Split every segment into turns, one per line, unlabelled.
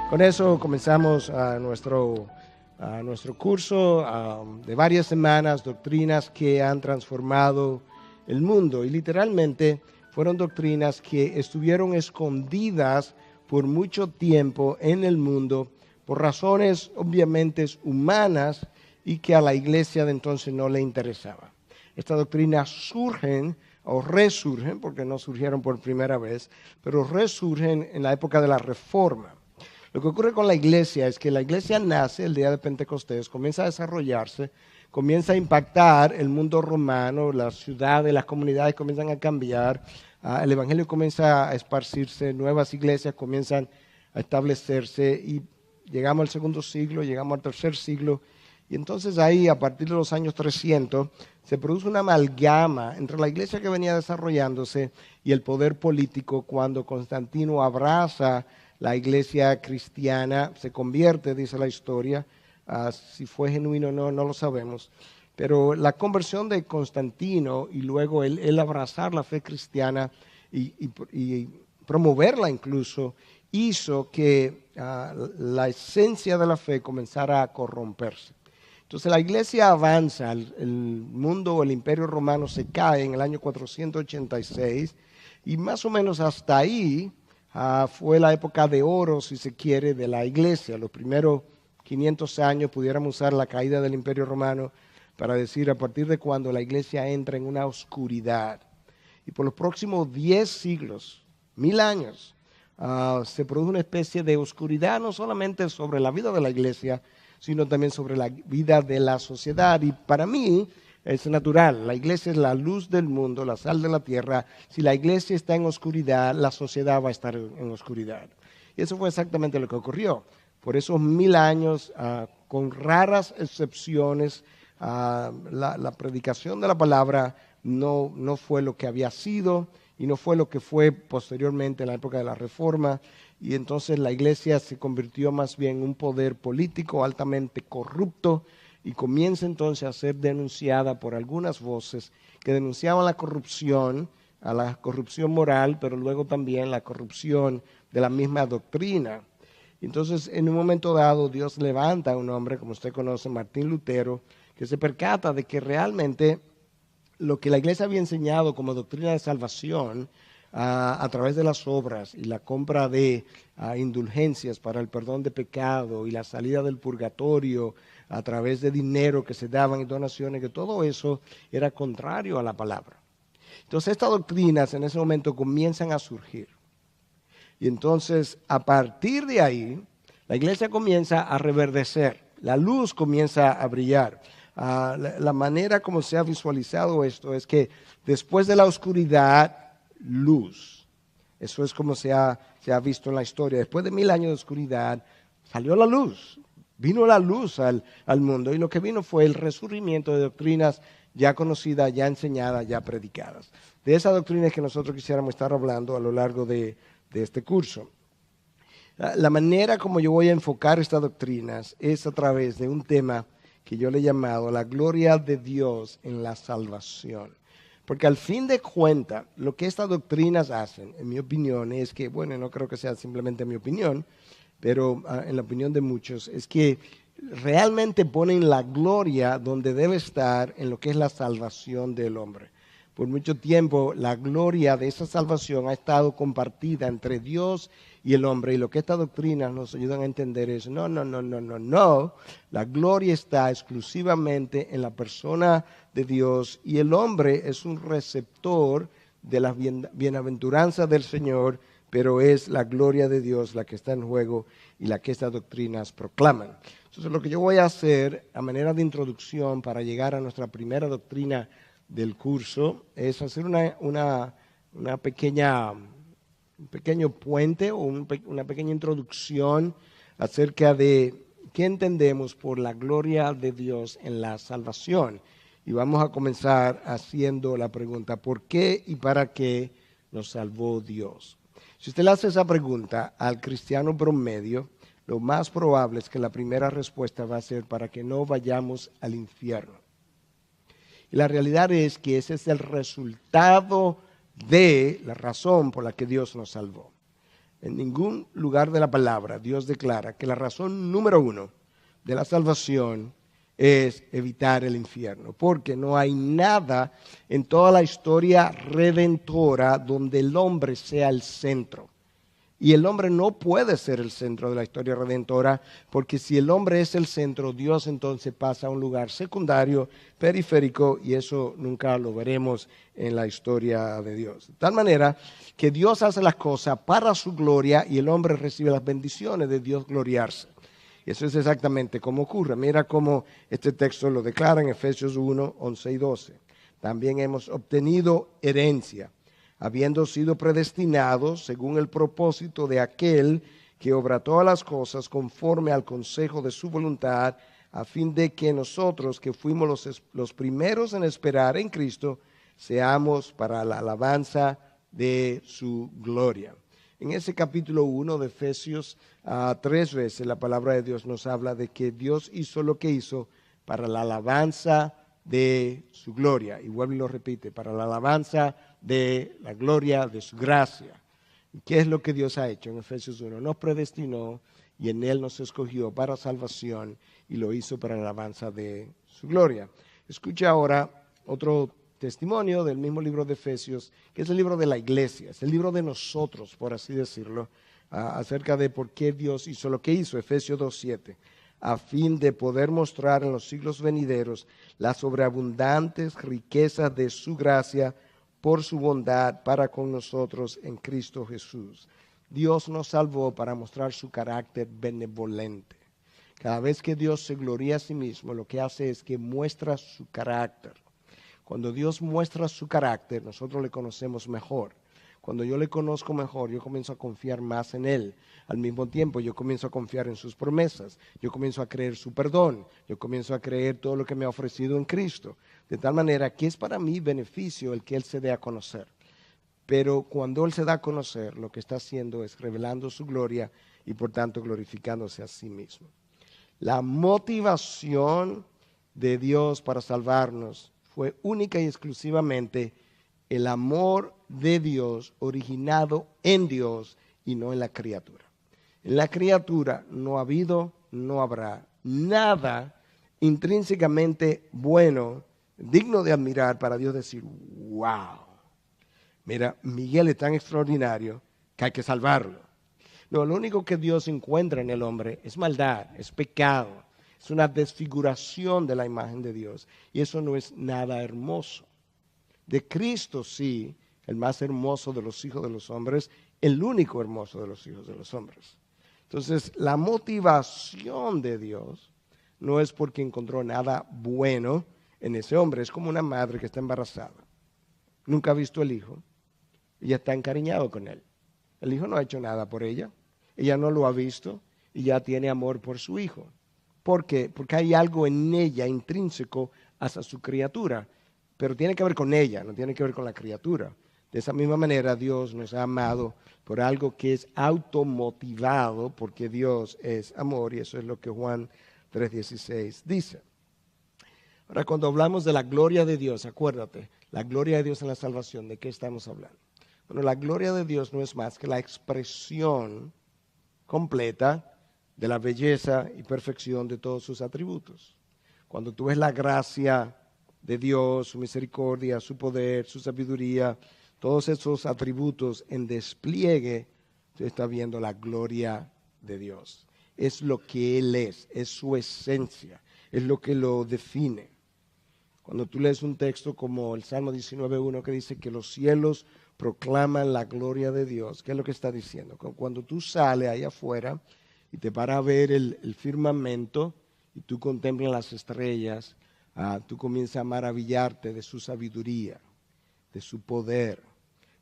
Con eso comenzamos nuestro curso de varias semanas, doctrinas que han transformado el mundo. Y literalmente fueron doctrinas que estuvieron escondidas por mucho tiempo en el mundo por razones obviamente humanas y que a la iglesia de entonces no le interesaba. Estas doctrinas surgen o resurgen, porque no surgieron por primera vez, pero resurgen en la época de la Reforma. Lo que ocurre con la iglesia es que la iglesia nace el día de Pentecostés, comienza a desarrollarse, comienza a impactar el mundo romano, las ciudades, las comunidades comienzan a cambiar, el evangelio comienza a esparcirse, nuevas iglesias comienzan a establecerse y llegamos al segundo siglo, llegamos al tercer siglo. Y entonces ahí, a partir de los años 300, se produce una amalgama entre la iglesia que venía desarrollándose y el poder político cuando Constantino abraza la iglesia cristiana, se convierte, dice la historia, si fue genuino o no, no lo sabemos. Pero la conversión de Constantino y luego el abrazar la fe cristiana y promoverla incluso, hizo que la esencia de la fe comenzara a corromperse. Entonces la iglesia avanza, el mundo, el imperio romano se cae en el año 486 y más o menos hasta ahí fue la época de oro, si se quiere, de la iglesia. Los primeros 500 años pudiéramos usar la caída del imperio romano para decir a partir de cuando la iglesia entra en una oscuridad. Y por los próximos 10 siglos, 1000 años, se produce una especie de oscuridad no solamente sobre la vida de la iglesia, sino también sobre la vida de la sociedad. Y para mí es natural, la iglesia es la luz del mundo, la sal de la tierra. Si la iglesia está en oscuridad, la sociedad va a estar en oscuridad. Y eso fue exactamente lo que ocurrió. Por esos 1000 años, con raras excepciones, la predicación de la palabra no fue lo que había sido y no fue lo que fue posteriormente en la época de la Reforma. Y entonces la iglesia se convirtió más bien en un poder político altamente corrupto y comienza entonces a ser denunciada por algunas voces que denunciaban la corrupción, a la corrupción moral, pero luego también la corrupción de la misma doctrina. Entonces, en un momento dado, Dios levanta a un hombre, como usted conoce, Martín Lutero, que se percata de que realmente lo que la iglesia había enseñado como doctrina de salvación a través de las obras y la compra de indulgencias para el perdón de pecado y la salida del purgatorio a través de dinero que se daban y donaciones, que todo eso era contrario a la palabra. Entonces estas doctrinas en ese momento comienzan a surgir. Y entonces a partir de ahí la iglesia comienza a reverdecer, la luz comienza a brillar. La manera como se ha visualizado esto es que después de la oscuridad, luz. Eso es como se ha visto en la historia. Después de 1000 años de oscuridad, salió la luz. Vino la luz al mundo y lo que vino fue el resurgimiento de doctrinas ya conocidas, ya enseñadas, ya predicadas. De esas doctrinas que nosotros quisiéramos estar hablando a lo largo de este curso. La manera como yo voy a enfocar estas doctrinas es a través de un tema que yo le he llamado la gloria de Dios en la salvación. Porque al fin de cuentas, lo que estas doctrinas hacen, en mi opinión, es que, bueno, no creo que sea simplemente mi opinión, pero en la opinión de muchos, es que realmente ponen la gloria donde debe estar en lo que es la salvación del hombre. Por mucho tiempo la gloria de esa salvación ha estado compartida entre Dios y el hombre. Y lo que estas doctrinas nos ayudan a entender es, no. La gloria está exclusivamente en la persona de Dios y el hombre es un receptor de las bienaventuranzas del Señor, pero es la gloria de Dios la que está en juego y la que estas doctrinas proclaman. Entonces lo que yo voy a hacer a manera de introducción para llegar a nuestra primera doctrina del curso es hacer un pequeño puente o una pequeña introducción acerca de qué entendemos por la gloria de Dios en la salvación. Y vamos a comenzar haciendo la pregunta, ¿por qué y para qué nos salvó Dios? Si usted le hace esa pregunta al cristiano promedio, lo más probable es que la primera respuesta va a ser para que no vayamos al infierno. Y la realidad es que ese es el resultado de la razón por la que Dios nos salvó. En ningún lugar de la palabra Dios declara que la razón número uno de la salvación es evitar el infierno, porque no hay nada en toda la historia redentora donde el hombre sea el centro. Y el hombre no puede ser el centro de la historia redentora, porque si el hombre es el centro, Dios entonces pasa a un lugar secundario, periférico, y eso nunca lo veremos en la historia de Dios. De tal manera que Dios hace las cosas para su gloria y el hombre recibe las bendiciones de Dios gloriarse. Y eso es exactamente como ocurre. Mira cómo este texto lo declara en Efesios 1, 11 y 12. También hemos obtenido herencia, habiendo sido predestinados según el propósito de aquel que obra todas las cosas conforme al consejo de su voluntad, a fin de que nosotros, que fuimos los primeros en esperar en Cristo, seamos para la alabanza de su gloria. En ese capítulo 1 de Efesios, 3 veces la palabra de Dios nos habla de que Dios hizo lo que hizo para la alabanza de su gloria. Y vuelve y lo repite, para la alabanza de la gloria de su gracia. ¿Qué es lo que Dios ha hecho en Efesios 1? Nos predestinó y en Él nos escogió para salvación y lo hizo para la alabanza de su gloria. Escucha ahora otro testimonio del mismo libro de Efesios, que es el libro de la iglesia, es el libro de nosotros, por así decirlo, acerca de por qué Dios hizo lo que hizo, Efesios 2:7, a fin de poder mostrar en los siglos venideros las sobreabundantes riquezas de su gracia por su bondad para con nosotros en Cristo Jesús. Dios nos salvó para mostrar su carácter benevolente. Cada vez que Dios se gloria a sí mismo, lo que hace es que muestra su carácter. Cuando Dios muestra su carácter, nosotros le conocemos mejor. Cuando yo le conozco mejor, yo comienzo a confiar más en Él. Al mismo tiempo, yo comienzo a confiar en sus promesas. Yo comienzo a creer su perdón. Yo comienzo a creer todo lo que me ha ofrecido en Cristo. De tal manera que es para mí beneficio el que Él se dé a conocer. Pero cuando Él se da a conocer, lo que está haciendo es revelando su gloria y por tanto glorificándose a sí mismo. La motivación de Dios para salvarnos fue única y exclusivamente el amor de Dios originado en Dios y no en la criatura. En la criatura no ha habido, no habrá nada intrínsecamente bueno, digno de admirar para Dios decir, wow, mira, Miguel es tan extraordinario que hay que salvarlo. No, lo único que Dios encuentra en el hombre es maldad, es pecado. Es una desfiguración de la imagen de Dios. Y eso no es nada hermoso. De Cristo sí, el más hermoso de los hijos de los hombres, el único hermoso de los hijos de los hombres. Entonces, la motivación de Dios no es porque encontró nada bueno en ese hombre. Es como una madre que está embarazada. Nunca ha visto el hijo. Ella está encariñado con él. El hijo no ha hecho nada por ella. Ella no lo ha visto y ya tiene amor por su hijo. ¿Por qué? Porque hay algo en ella intrínseco hacia su criatura, pero tiene que ver con ella, no tiene que ver con la criatura. De esa misma manera Dios nos ha amado por algo que es automotivado, porque Dios es amor y eso es lo que Juan 3:16 dice. Ahora, cuando hablamos de la gloria de Dios, acuérdate, la gloria de Dios en la salvación, ¿de qué estamos hablando? Bueno, la gloria de Dios no es más que la expresión completa de la belleza y perfección de todos sus atributos. Cuando tú ves la gracia de Dios, su misericordia, su poder, su sabiduría, todos esos atributos en despliegue, tú estás viendo la gloria de Dios. Es lo que Él es su esencia, es lo que lo define. Cuando tú lees un texto como el Salmo 19:1 que dice que los cielos proclaman la gloria de Dios, ¿qué es lo que está diciendo? Cuando tú sales allá afuera y te paras a ver el firmamento y tú contemplas las estrellas, tú comienzas a maravillarte de su sabiduría, de su poder,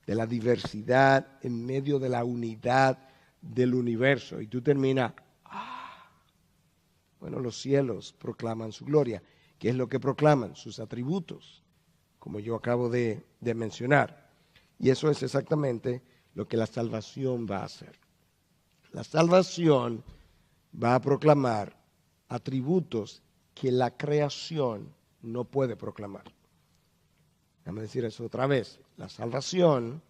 de la diversidad en medio de la unidad del universo. Y tú terminas, bueno, los cielos proclaman su gloria. ¿Qué es lo que proclaman? Sus atributos, como yo acabo de mencionar. Y eso es exactamente lo que la salvación va a hacer. La salvación va a proclamar atributos que la creación no puede proclamar. Déjame decir eso otra vez. La salvación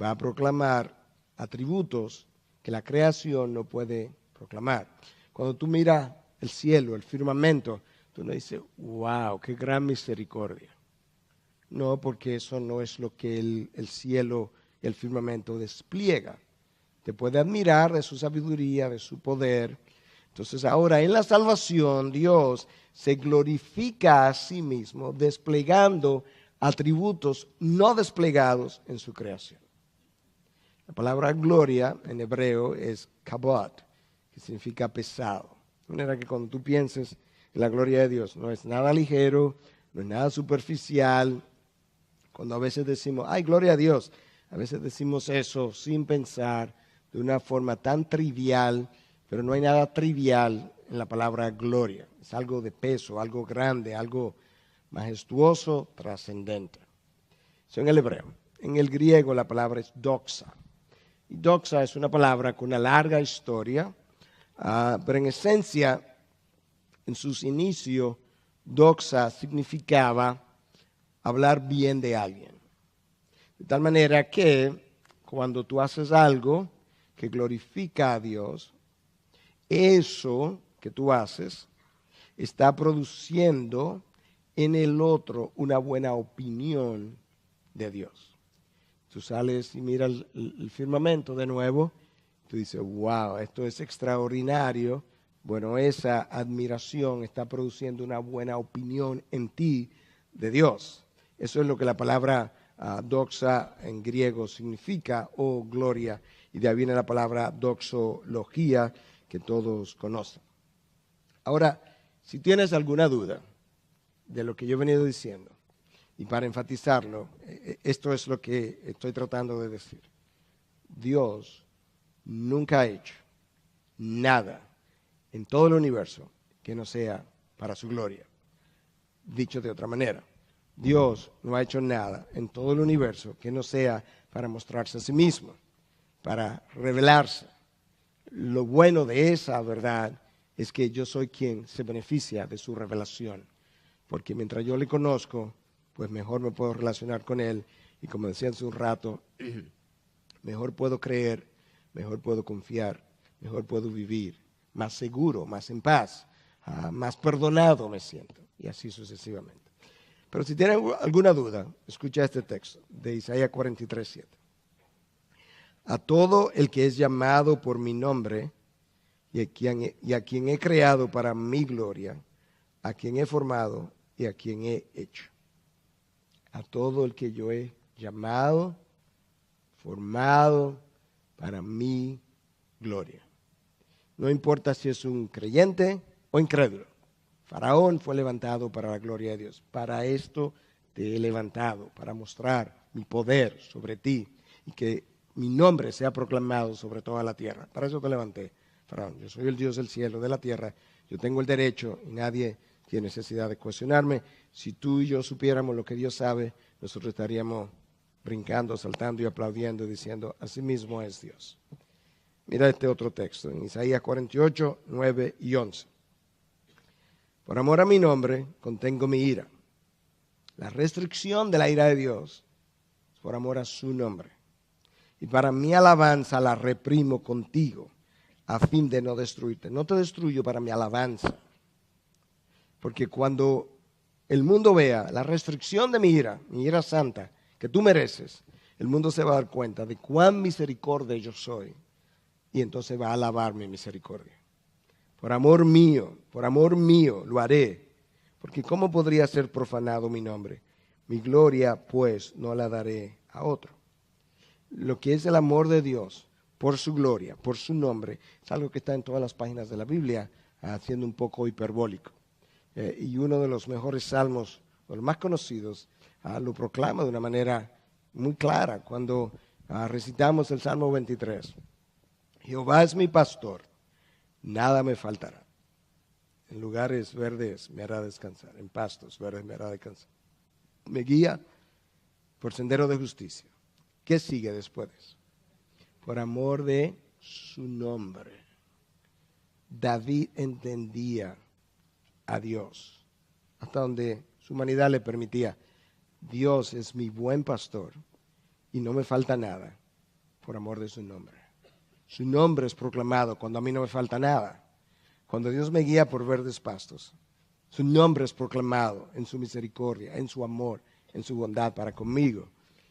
va a proclamar atributos que la creación no puede proclamar. Cuando tú miras el cielo, el firmamento, tú no dices, wow, qué gran misericordia. No, porque eso no es lo que el cielo y el firmamento despliega. Te puede admirar de su sabiduría, de su poder. Entonces ahora en la salvación Dios se glorifica a sí mismo desplegando atributos no desplegados en su creación. La palabra gloria en hebreo es kabod, que significa pesado. De manera que cuando tú pienses en la gloria de Dios, no es nada ligero, no es nada superficial. Cuando a veces decimos, ay, gloria a Dios, a veces decimos eso sin pensar, de una forma tan trivial, pero no hay nada trivial en la palabra gloria. Es algo de peso, algo grande, algo majestuoso, trascendente. Eso en el hebreo. En el griego la palabra es doxa. Y doxa es una palabra con una larga historia, pero en esencia, en sus inicios, doxa significaba hablar bien de alguien. De tal manera que cuando tú haces algo que glorifica a Dios, eso que tú haces está produciendo en el otro una buena opinión de Dios. Tú sales y miras el firmamento de nuevo, tú dices, wow, esto es extraordinario. Bueno, esa admiración está produciendo una buena opinión en ti de Dios. Eso es lo que la palabra doxa en griego significa, o gloria, y de ahí viene la palabra doxología, que todos conocen. Ahora, si tienes alguna duda de lo que yo he venido diciendo, y para enfatizarlo, esto es lo que estoy tratando de decir. Dios nunca ha hecho nada en todo el universo que no sea para su gloria. Dicho de otra manera, Dios no ha hecho nada en todo el universo que no sea para mostrarse a sí mismo, para revelarse. Lo bueno de esa verdad es que yo soy quien se beneficia de su revelación, porque mientras yo le conozco, pues mejor me puedo relacionar con él, y como decía hace un rato, mejor puedo creer, mejor puedo confiar, mejor puedo vivir, más seguro, más en paz, más perdonado me siento, y así sucesivamente. Pero si tienen alguna duda, escucha este texto de Isaías 43:7. A todo el que es llamado por mi nombre y a quien he creado para mi gloria, a quien he formado y a quien he hecho. A todo el que yo he llamado, formado para mi gloria. No importa si es un creyente o incrédulo. Faraón fue levantado para la gloria de Dios. Para esto te he levantado, para mostrar mi poder sobre ti y que mi nombre sea proclamado sobre toda la tierra. Para eso te levanté, Faraón. Yo soy el Dios del cielo, de la tierra. Yo tengo el derecho y nadie tiene necesidad de cuestionarme. Si tú y yo supiéramos lo que Dios sabe, nosotros estaríamos brincando, saltando y aplaudiendo y diciendo, así mismo es Dios. Mira este otro texto, en Isaías 48, 9 y 11. Por amor a mi nombre, contengo mi ira. La restricción de la ira de Dios es por amor a su nombre. Y para mi alabanza la reprimo contigo, a fin de no destruirte. No te destruyo para mi alabanza. Porque cuando el mundo vea la restricción de mi ira santa, que tú mereces, el mundo se va a dar cuenta de cuán misericordia yo soy. Y entonces va a alabar mi misericordia. Por amor mío lo haré. Porque ¿cómo podría ser profanado mi nombre? Mi gloria, pues, no la daré a otro. Lo que es el amor de Dios por su gloria, por su nombre, es algo que está en todas las páginas de la Biblia, siendo un poco hiperbólico. Y uno de los mejores salmos, o los más conocidos, lo proclama de una manera muy clara cuando recitamos el Salmo 23. Jehová es mi pastor, nada me faltará. En lugares verdes me hará descansar, en pastos verdes me hará descansar. Me guía por sendero de justicia. ¿Qué sigue después de eso? Por amor de su nombre. David entendía a Dios hasta donde su humanidad le permitía. Dios es mi buen pastor y no me falta nada, por amor de su nombre. Su nombre es proclamado cuando a mí no me falta nada. Cuando Dios me guía por verdes pastos, su nombre es proclamado en su misericordia, en su amor, en su bondad para conmigo.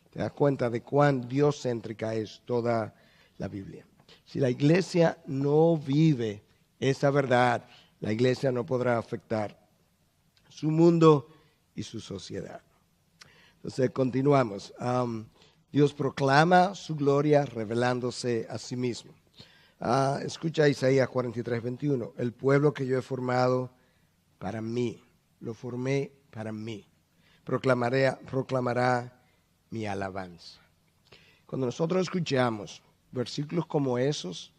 Te das cuenta de cuán dioscéntrica es toda la Biblia. Si la iglesia no vive esa verdad, la iglesia no podrá afectar su mundo y su sociedad. Entonces, continuamos. Dios proclama su gloria revelándose a sí mismo. Escucha Isaías 43, 21. El pueblo que yo he formado para mí, lo formé para mí. Proclamará mi alabanza. Cuando nosotros escuchamos versículos como esos,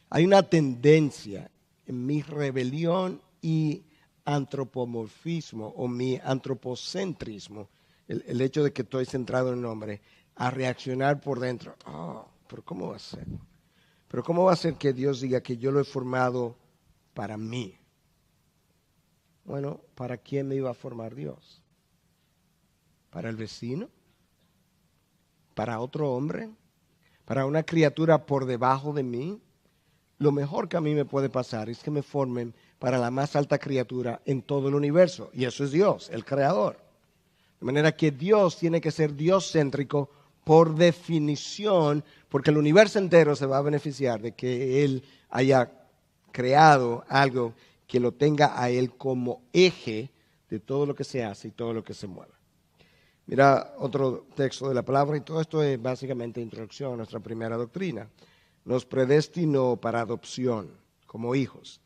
hay una tendencia en mi rebelión y antropomorfismo o mi antropocentrismo, el hecho de que estoy centrado en el hombre, a reaccionar por dentro. ¿Pero cómo va a ser? ¿Pero cómo va a ser que Dios diga que yo lo he formado para mí? Bueno, ¿para quién me iba a formar Dios? ¿Para el vecino? ¿Para otro hombre? ¿Para una criatura por debajo de mí? Lo mejor que a mí me puede pasar es que me formen para la más alta criatura en todo el universo. Y eso es Dios, el creador. De manera que Dios tiene que ser dioscéntrico por definición, porque el universo entero se va a beneficiar de que Él haya creado algo que lo tenga a Él como eje de todo lo que se hace y todo lo que se mueve. Mira otro texto de la palabra, y todo esto es básicamente introducción a nuestra primera doctrina. Nos predestinó para adopción como hijos,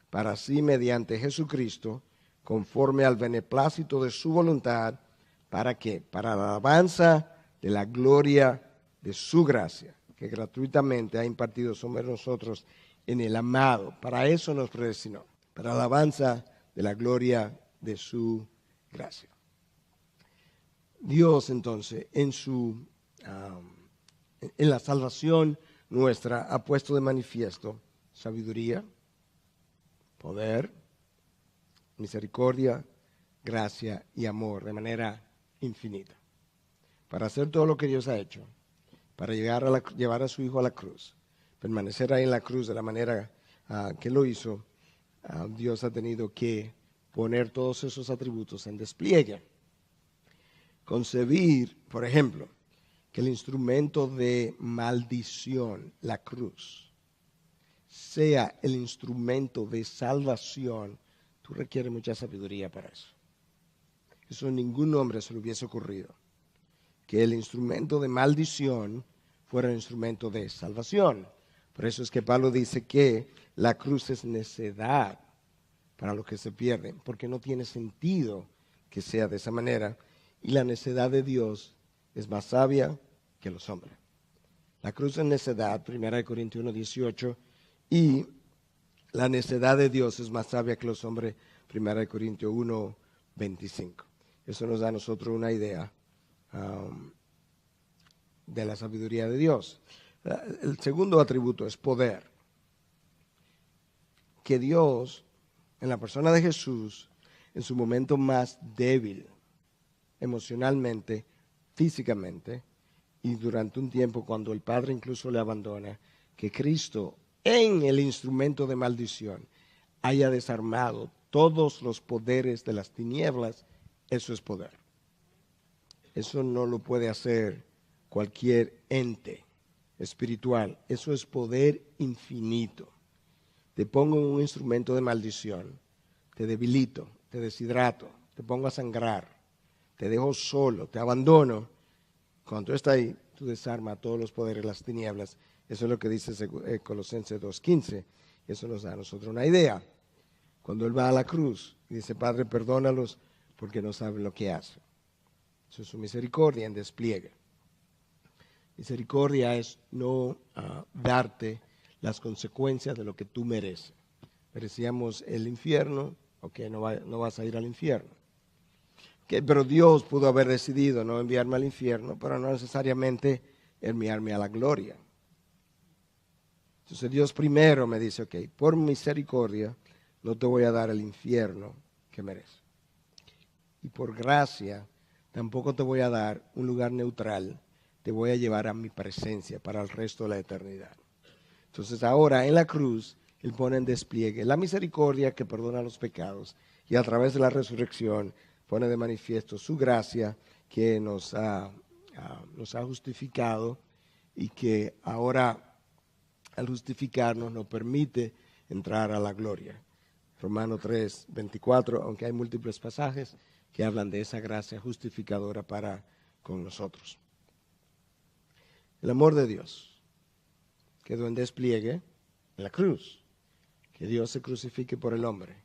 para así mediante Jesucristo, conforme al beneplácito de su voluntad, ¿para qué? Para la alabanza de la gloria de su gracia, que gratuitamente ha impartido sobre nosotros en el amado. Para eso nos predestinó, para la alabanza de la gloria de su gracia. Dios entonces en la salvación nuestra ha puesto de manifiesto sabiduría, poder, misericordia, gracia y amor de manera infinita. Para hacer todo lo que Dios ha hecho, para llevar a su Hijo a la cruz, permanecer ahí en la cruz de la manera que lo hizo, Dios ha tenido que poner todos esos atributos en despliegue. Concebir, por ejemplo, que el instrumento de maldición, la cruz, sea el instrumento de salvación, tú requieres mucha sabiduría para eso. Eso ningún hombre se le hubiese ocurrido. Que el instrumento de maldición fuera el instrumento de salvación. Por eso es que Pablo dice que la cruz es necedad para los que se pierden, porque no tiene sentido que sea de esa manera. Y la necedad de Dios es más sabia que los hombres. La cruz es necedad, 1 Corintios 1:18, y la necedad de Dios es más sabia que los hombres, 1 Corintios 1:25. Eso nos da a nosotros una idea de la sabiduría de Dios. El segundo atributo es poder. Que Dios, en la persona de Jesús, en su momento más débil, emocionalmente, físicamente, y durante un tiempo cuando el Padre incluso le abandona, que Cristo, en el instrumento de maldición, haya desarmado todos los poderes de las tinieblas, eso es poder. Eso no lo puede hacer cualquier ente espiritual. Eso es poder infinito. Te pongo en un instrumento de maldición, te debilito, te deshidrato, te pongo a sangrar, te dejo solo, te abandono. Cuando tú estás ahí, tú desarmas todos los poderes de las tinieblas. Eso es lo que dice Colosenses 2:15. Eso nos da a nosotros una idea. Cuando Él va a la cruz y dice, Padre, perdónalos porque no saben lo que hacen. Eso es su misericordia en despliegue. Misericordia es no darte las consecuencias de lo que tú mereces. Merecíamos el infierno, ok, no vas a ir al infierno. Okay, pero Dios pudo haber decidido no enviarme al infierno, pero no necesariamente enviarme a la gloria. Entonces Dios primero me dice, ok, por misericordia no te voy a dar el infierno que mereces. Y por gracia tampoco te voy a dar un lugar neutral te voy a llevar a mi presencia para el resto de la eternidad. Entonces ahora en la cruz, Él pone en despliegue la misericordia que perdona los pecados y a través de la resurrección pone de manifiesto su gracia que nos ha justificado y que ahora al justificarnos nos permite entrar a la gloria. Romanos 3, 24, aunque hay múltiples pasajes que hablan de esa gracia justificadora para con nosotros. El amor de Dios quedó en despliegue en la cruz. Que Dios se crucifique por el hombre.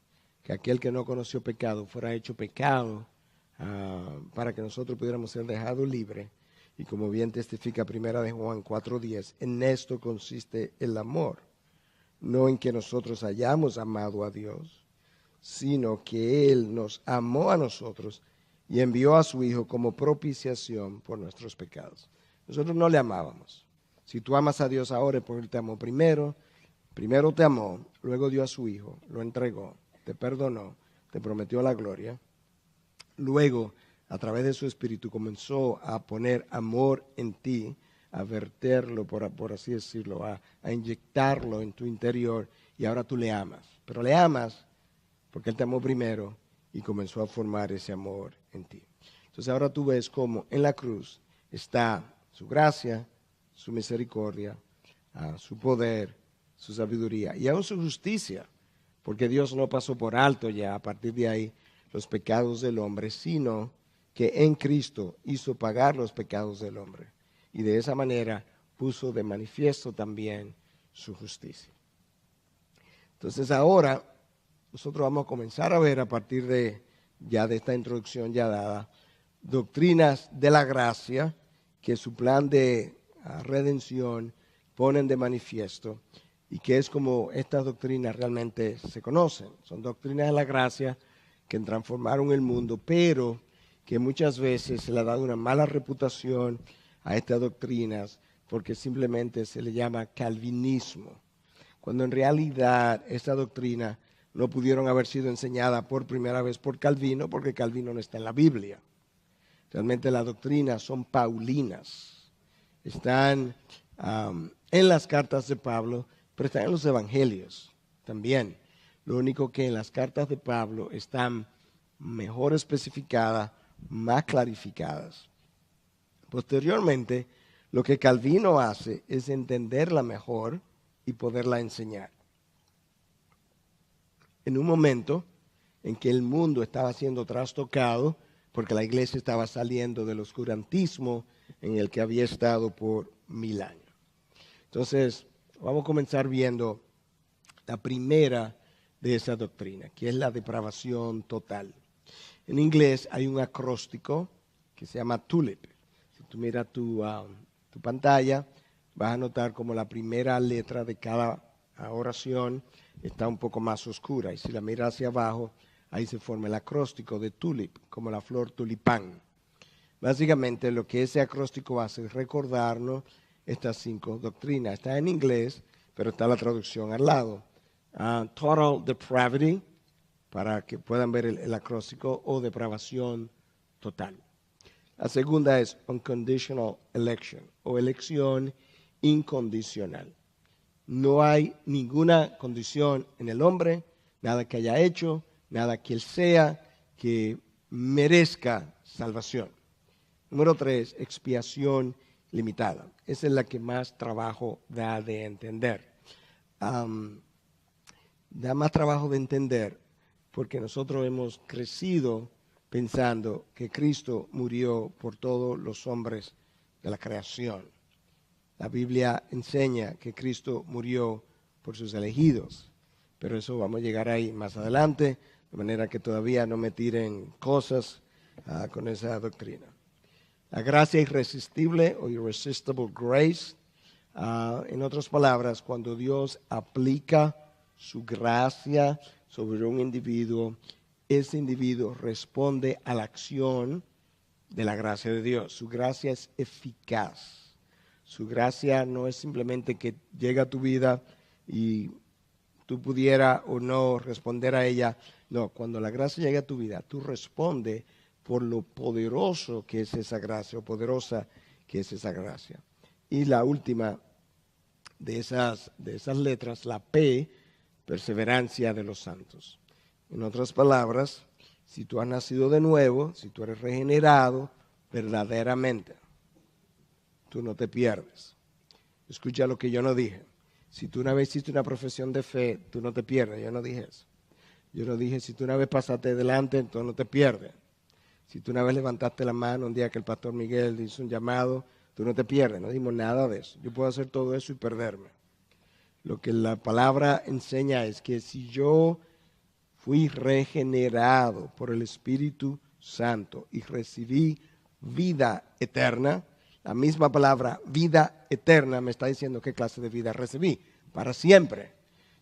Que aquel que no conoció pecado fuera hecho pecado para que nosotros pudiéramos ser dejados libres. Y como bien testifica 1 de Juan 4:10, en esto consiste el amor. No en que nosotros hayamos amado a Dios, sino que Él nos amó a nosotros y envió a su Hijo como propiciación por nuestros pecados. Nosotros no le amábamos. Si tú amas a Dios ahora es porque Él te amó primero. Primero te amó, luego dio a su Hijo, lo entregó, te perdonó, te prometió la gloria. Luego, a través de su Espíritu, comenzó a poner amor en ti, a verterlo, por así decirlo, a inyectarlo en tu interior, y ahora tú le amas. Pero le amas porque Él te amó primero y comenzó a formar ese amor en ti. Entonces ahora tú ves cómo en la cruz está su gracia, su misericordia, su poder, su sabiduría y aún su justicia, porque Dios no pasó por alto ya a partir de ahí los pecados del hombre, sino que en Cristo hizo pagar los pecados del hombre y de esa manera puso de manifiesto también su justicia. Entonces ahora nosotros vamos a comenzar a ver a partir de esta introducción ya dada, doctrinas de la gracia que su plan de redención ponen de manifiesto y que es como estas doctrinas realmente se conocen. Son doctrinas de la gracia que transformaron el mundo, pero que muchas veces se le ha dado una mala reputación a estas doctrinas porque simplemente se le llama calvinismo, cuando en realidad esta doctrina no pudieron haber sido enseñada por primera vez por Calvino, porque Calvino no está en la Biblia. Realmente las doctrinas son paulinas, están en las cartas de Pablo, pero están en los evangelios también. Lo único que en las cartas de Pablo están mejor especificadas, más clarificadas. Posteriormente, lo que Calvino hace es entenderla mejor y poderla enseñar. En un momento en que el mundo estaba siendo trastocado, porque la iglesia estaba saliendo del oscurantismo en el que había estado por 1000 años. Entonces, vamos a comenzar viendo la primera de esa doctrina, que es la depravación total. En inglés hay un acróstico que se llama TULIP. Si tú miras tu pantalla, vas a notar como la primera letra de cada oración está un poco más oscura. Y si la miras hacia abajo, ahí se forma el acróstico de tulip, como la flor tulipán. Básicamente lo que ese acróstico hace es recordarnos estas 5 doctrinas. Está en inglés, pero está la traducción al lado. Total depravity, para que puedan ver el acróstico, o depravación total. La segunda es unconditional election, o elección incondicional. No hay ninguna condición en el hombre, nada que haya hecho, nada que él sea, que merezca salvación. Número 3, expiación limitada. Esa es la que más trabajo da de entender. Da más trabajo de entender porque nosotros hemos crecido pensando que Cristo murió por todos los hombres de la creación. La Biblia enseña que Cristo murió por sus elegidos, pero eso vamos a llegar ahí más adelante, de manera que todavía no me tiren cosas con esa doctrina. La gracia irresistible o irresistible grace, en otras palabras, cuando Dios aplica su gracia sobre un individuo, ese individuo responde a la acción de la gracia de Dios. Su gracia es eficaz. Su gracia no es simplemente que llega a tu vida y tú pudieras o no responder a ella. No, cuando la gracia llega a tu vida, tú respondes por lo poderoso que es esa gracia o poderosa que es esa gracia. Y la última de esas letras, la P, perseverancia de los santos. En otras palabras, si tú has nacido de nuevo, si tú eres regenerado verdaderamente, tú no te pierdes. Escucha lo que yo no dije. Si tú una vez hiciste una profesión de fe, tú no te pierdes. Yo no dije eso. Yo no dije, si tú una vez pasaste delante, entonces no te pierdes. Si tú una vez levantaste la mano un día que el pastor Miguel hizo un llamado, tú no te pierdes. No dimos nada de eso. Yo puedo hacer todo eso y perderme. Lo que la palabra enseña es que si yo fui regenerado por el Espíritu Santo y recibí vida eterna, la misma palabra vida eterna me está diciendo qué clase de vida recibí, para siempre.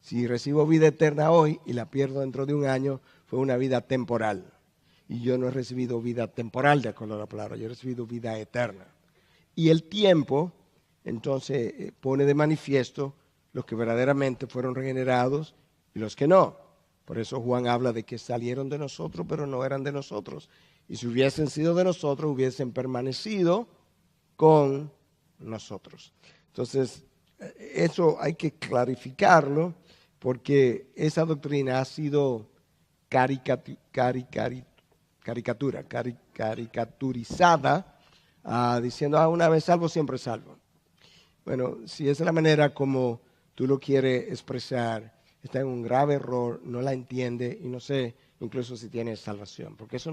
Si recibo vida eterna hoy y la pierdo dentro de un año, fue una vida temporal. Y yo no he recibido vida temporal, de acuerdo a la palabra, yo he recibido vida eterna. Y el tiempo, entonces, pone de manifiesto los que verdaderamente fueron regenerados y los que no. Por eso Juan habla de que salieron de nosotros, pero no eran de nosotros. Y si hubiesen sido de nosotros, hubiesen permanecido con nosotros. Entonces, eso hay que clarificarlo, porque esa doctrina ha sido caricaturizada, diciendo, una vez salvo, siempre salvo. Bueno, si esa es la manera como tú lo quieres expresar, está en un grave error, no la entiende y no sé incluso si tiene salvación, porque eso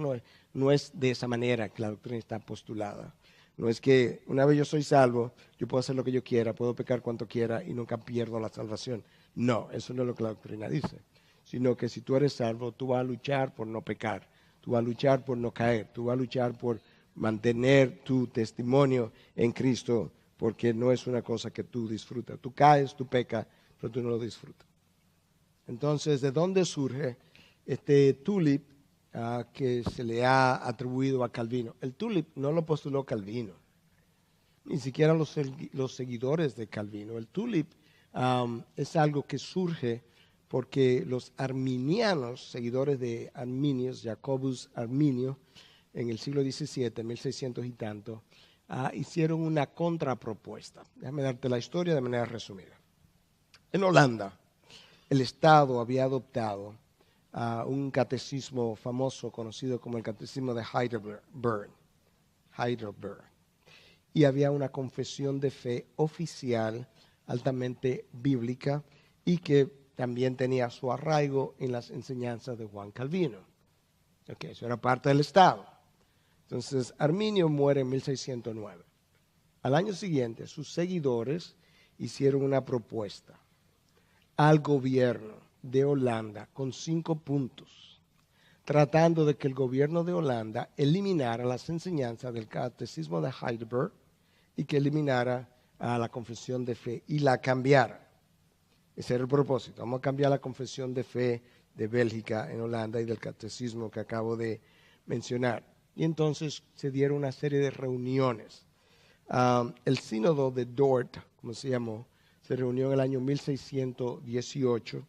no es de esa manera que la doctrina está postulada. No es que una vez yo soy salvo, yo puedo hacer lo que yo quiera, puedo pecar cuanto quiera y nunca pierdo la salvación. No, eso no es lo que la doctrina dice, sino que si tú eres salvo, tú vas a luchar por no pecar, tú vas a luchar por no caer, tú vas a luchar por mantener tu testimonio en Cristo, porque no es una cosa que tú disfrutas. Tú caes, tú pecas, pero tú no lo disfrutas. Entonces, ¿de dónde surge este tulip que se le ha atribuido a Calvino? El tulip no lo postuló Calvino, ni siquiera los seguidores de Calvino. El tulip es algo que surge porque los arminianos, seguidores de Arminius, Jacobus Arminio, en el siglo XVII, 1600 y tanto, hicieron una contrapropuesta. Déjame darte la historia de manera resumida. En Holanda, el Estado había adoptado un catecismo famoso conocido como el catecismo de Heidelberg. Y había una confesión de fe oficial altamente bíblica y que también tenía su arraigo en las enseñanzas de Juan Calvino. Okay, eso era parte del Estado. Entonces, Arminio muere en 1609. Al año siguiente, sus seguidores hicieron una propuesta al gobierno de Holanda con 5 puntos, tratando de que el gobierno de Holanda eliminara las enseñanzas del catecismo de Heidelberg y que eliminara la confesión de fe y la cambiara. Ese era el propósito. Vamos a cambiar la confesión de fe de Bélgica en Holanda y del catecismo que acabo de mencionar. Y entonces se dieron una serie de reuniones. El sínodo de Dort, como se llamó, se reunió en el año 1618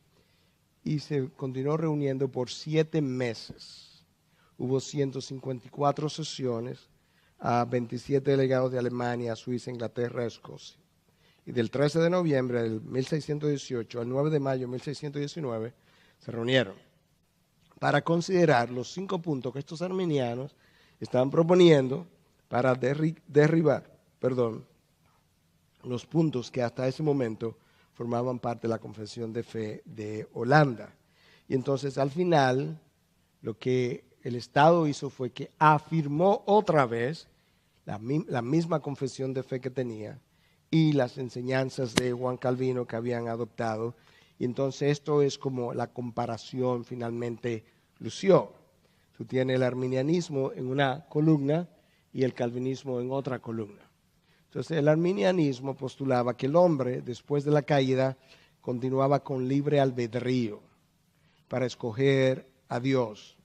y se continuó reuniendo por 7 meses. Hubo 154 sesiones, 27 delegados de Alemania, Suiza, Inglaterra, Escocia. Y del 13 de noviembre del 1618 al 9 de mayo de 1619 se reunieron para considerar los 5 puntos que estos arminianos estaban proponiendo para derribar los puntos que hasta ese momento formaban parte de la confesión de fe de Holanda. Y entonces al final lo que el Estado hizo fue que afirmó otra vez la misma confesión de fe que tenía y las enseñanzas de Juan Calvino que habían adoptado. Y entonces esto es como la comparación finalmente lució. Tú tienes el arminianismo en una columna y el calvinismo en otra columna. Entonces el arminianismo postulaba que el hombre, después de la caída, continuaba con libre albedrío para escoger a Dios.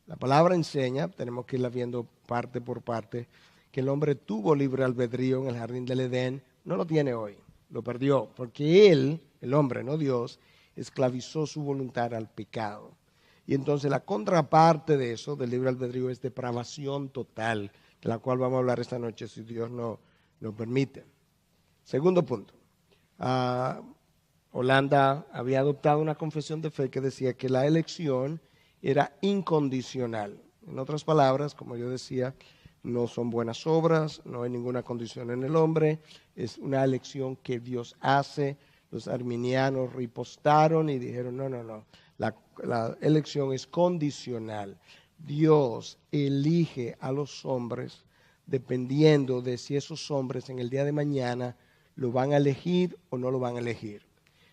La palabra enseña, tenemos que irla viendo parte por parte, que el hombre tuvo libre albedrío en el jardín del Edén, no lo tiene hoy, lo perdió, porque él, el hombre, no Dios, esclavizó su voluntad al pecado. Y entonces la contraparte de eso, del libre albedrío, es depravación total, de la cual vamos a hablar esta noche si Dios nos permite. Segundo punto. Holanda había adoptado una confesión de fe que decía que la elección era incondicional. En otras palabras, como yo decía, no son buenas obras, no hay ninguna condición en el hombre, es una elección que Dios hace. Los arminianos ripostaron y dijeron, no, la elección es condicional. Dios elige a los hombres dependiendo de si esos hombres en el día de mañana lo van a elegir o no lo van a elegir.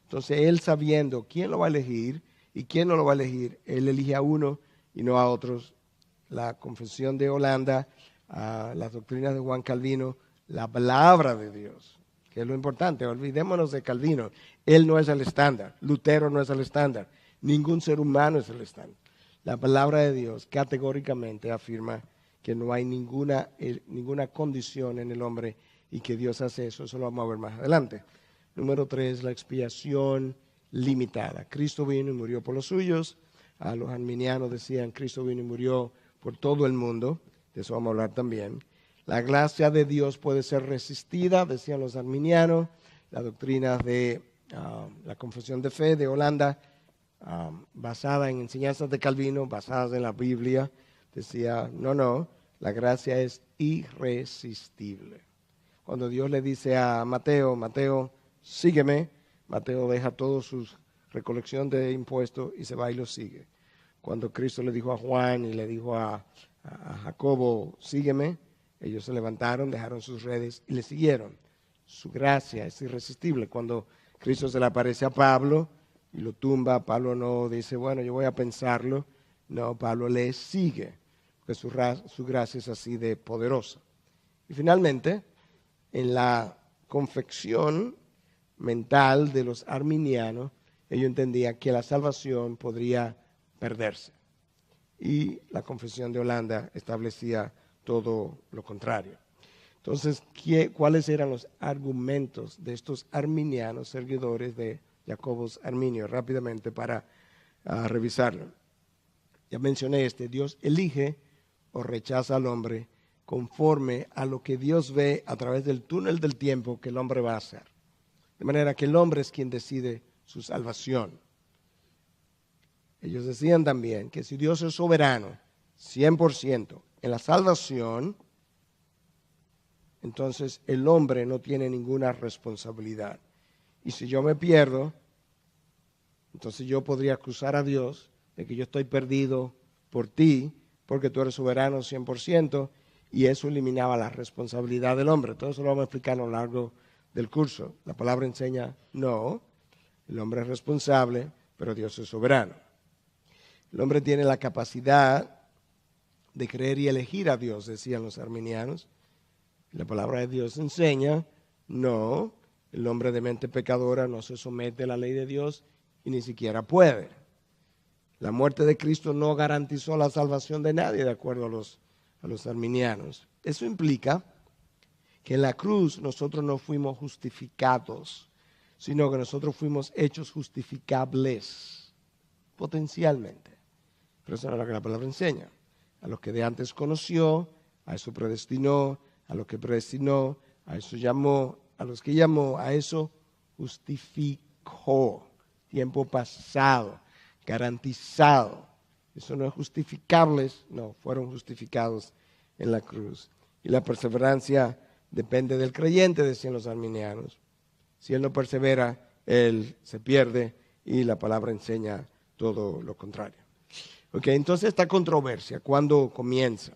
Entonces, él sabiendo quién lo va a elegir y quién no lo va a elegir, él elige a uno y no a otros. La confesión de Holanda, las doctrinas de Juan Calvino, la palabra de Dios, que es lo importante. Olvidémonos de Calvino. Él no es el estándar. Lutero no es el estándar. Ningún ser humano es el estándar. La palabra de Dios categóricamente afirma que no hay ninguna condición en el hombre y que Dios hace eso. Eso lo vamos a ver más adelante. Número 3, la expiación limitada. Cristo vino y murió por los suyos. Los arminianos decían Cristo vino y murió por todo el mundo. De eso vamos a hablar también. La gracia de Dios puede ser resistida, decían los arminianos. La doctrina de la confesión de fe de Holanda, basada en enseñanzas de Calvino, basadas en la Biblia, decía, no, la gracia es irresistible. Cuando Dios le dice a Mateo, sígueme, Mateo deja toda su recolección de impuestos y se va y lo sigue. Cuando Cristo le dijo a Juan y le dijo a Jacobo, sígueme, ellos se levantaron, dejaron sus redes y le siguieron. Su gracia es irresistible. Cuando Cristo se le aparece a Pablo y lo tumba, Pablo no dice, bueno, yo voy a pensarlo. No, Pablo le sigue, porque su gracia es así de poderosa. Y finalmente, en la confección mental de los arminianos, ellos entendían que la salvación podría perderse. Y la confesión de Holanda establecía todo lo contrario. Entonces, ¿cuáles eran los argumentos de estos arminianos, seguidores de Jacobus Arminio? Rápidamente para revisarlo. Ya mencioné Dios elige o rechaza al hombre conforme a lo que Dios ve a través del túnel del tiempo que el hombre va a hacer. De manera que el hombre es quien decide su salvación. Ellos decían también que si Dios es soberano, 100% en la salvación, entonces el hombre no tiene ninguna responsabilidad. Y si yo me pierdo, entonces yo podría acusar a Dios de que yo estoy perdido por ti, porque tú eres soberano 100%, y eso eliminaba la responsabilidad del hombre. Todo eso lo vamos a explicar a lo largo del curso. La palabra enseña, no, el hombre es responsable, pero Dios es soberano. El hombre tiene la capacidad de creer y elegir a Dios, decían los arminianos. La palabra de Dios enseña, no, el hombre de mente pecadora no se somete a la ley de Dios y ni siquiera puede. La muerte de Cristo no garantizó la salvación de nadie, de acuerdo a los arminianos. Eso implica que en la cruz nosotros no fuimos justificados, sino que nosotros fuimos hechos justificables, potencialmente. Pero eso no es lo que la palabra enseña. A los que de antes conoció, a eso predestinó, a los que predestinó, a eso llamó, a los que llamó, a eso justificó. Tiempo pasado, garantizado. Eso no es justificables, no, fueron justificados en la cruz. Y la perseverancia depende del creyente, decían los arminianos. Si él no persevera, él se pierde y la palabra enseña todo lo contrario. Okay, entonces esta controversia, ¿cuándo comienza?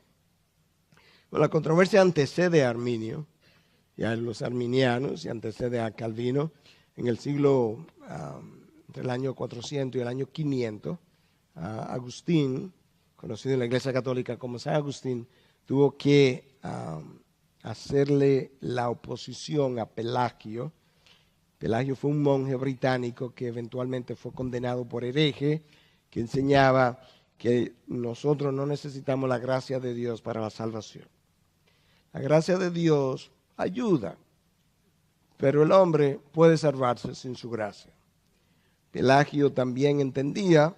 Bueno, la controversia antecede a Arminio y a los arminianos y antecede a Calvino en el siglo, entre el año 400 y el año 500. Agustín, conocido en la Iglesia Católica como San Agustín, tuvo que hacerle la oposición a Pelagio. Pelagio fue un monje británico que eventualmente fue condenado por hereje, que enseñaba que nosotros no necesitamos la gracia de Dios para la salvación. La gracia de Dios ayuda, pero el hombre puede salvarse sin su gracia. Pelagio también entendía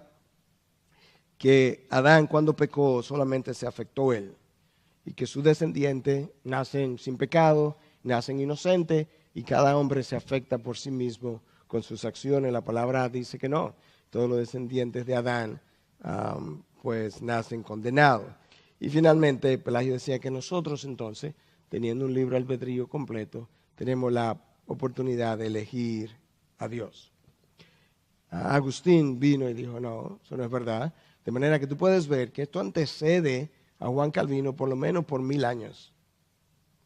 que Adán, cuando pecó, solamente se afectó él y que sus descendientes nacen sin pecado, nacen inocentes y cada hombre se afecta por sí mismo con sus acciones. La palabra dice que no, todos los descendientes de Adán pues nacen condenados. Y finalmente Pelagio decía que nosotros entonces, teniendo un libre albedrío completo, tenemos la oportunidad de elegir a Dios. Agustín vino y dijo, no, eso no es verdad. De manera que tú puedes ver que esto antecede a Juan Calvino por lo menos por 1000 años,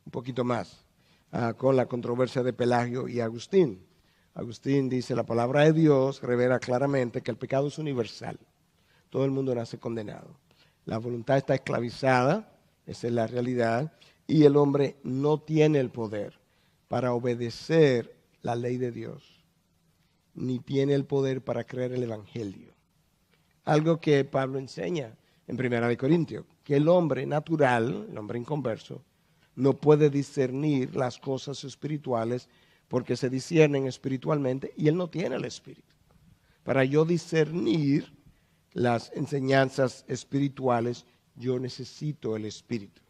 un poquito más, con la controversia de Pelagio y Agustín. Agustín dice, la palabra de Dios revela claramente que el pecado es universal. Todo el mundo nace condenado. La voluntad está esclavizada, esa es la realidad, y el hombre no tiene el poder para obedecer la ley de Dios, ni tiene el poder para creer el evangelio. Algo que Pablo enseña en 1 Corintios, que el hombre natural, el hombre inconverso, no puede discernir las cosas espirituales porque se disciernen espiritualmente y él no tiene el espíritu. Para yo discernir las enseñanzas espirituales, yo necesito el espíritu.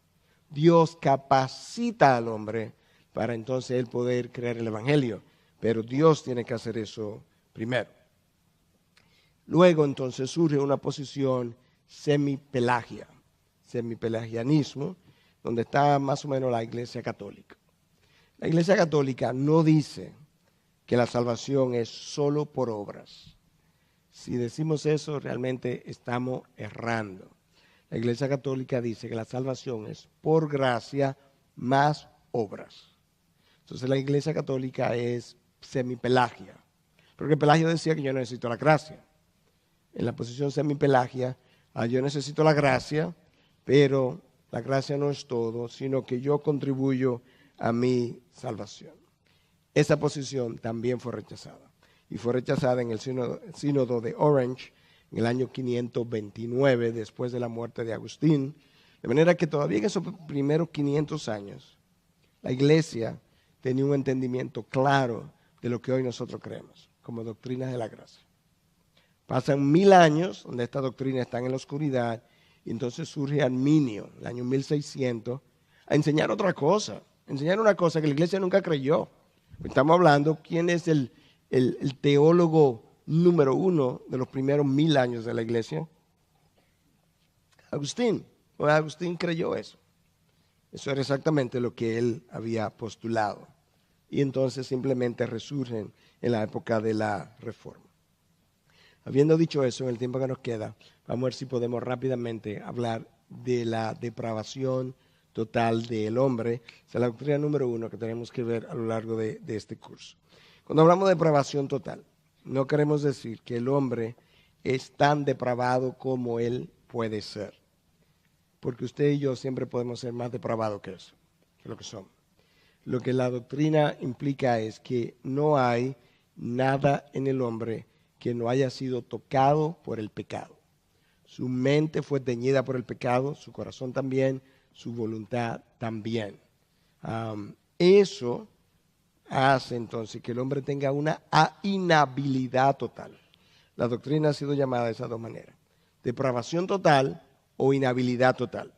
Dios capacita al hombre para entonces él poder creer el evangelio, pero Dios tiene que hacer eso primero. Luego entonces surge una posición semipelagianismo, donde está más o menos la Iglesia Católica. La Iglesia Católica no dice que la salvación es solo por obras. Si decimos eso, realmente estamos errando. La Iglesia Católica dice que la salvación es por gracia más obras. Entonces la Iglesia Católica es semipelagia, porque Pelagio decía que yo necesito la gracia. En la posición semipelagia, yo necesito la gracia, pero la gracia no es todo, sino que yo contribuyo a mi salvación. Esa posición también fue rechazada. Y fue rechazada en el sínodo de Orange en el año 529, después de la muerte de Agustín. De manera que todavía en esos primeros 500 años, la Iglesia tenía un entendimiento claro de lo que hoy nosotros creemos, como doctrinas de la gracia. Pasan 1000 años donde esta doctrina está en la oscuridad, y entonces surge Arminio, el año 1600, a enseñar otra cosa, enseñar una cosa que la Iglesia nunca creyó. Estamos hablando, ¿quién es el teólogo número 1 de los primeros 1000 años de la Iglesia? Agustín. Bueno, Agustín creyó eso. Eso era exactamente lo que él había postulado. Y entonces simplemente resurgen en la época de la Reforma. Habiendo dicho eso, en el tiempo que nos queda, vamos a ver si podemos rápidamente hablar de la depravación total del hombre. Esa es la doctrina número 1 que tenemos que ver a lo largo de este curso. Cuando hablamos de depravación total, no queremos decir que el hombre es tan depravado como él puede ser. Porque usted y yo siempre podemos ser más depravados que eso, que lo que somos. Lo que la doctrina implica es que no hay nada en el hombre que no haya sido tocado por el pecado. Su mente fue teñida por el pecado, su corazón también, su voluntad también. Eso hace entonces que el hombre tenga una inhabilidad total. La doctrina ha sido llamada de esas dos maneras: depravación total o inhabilidad total.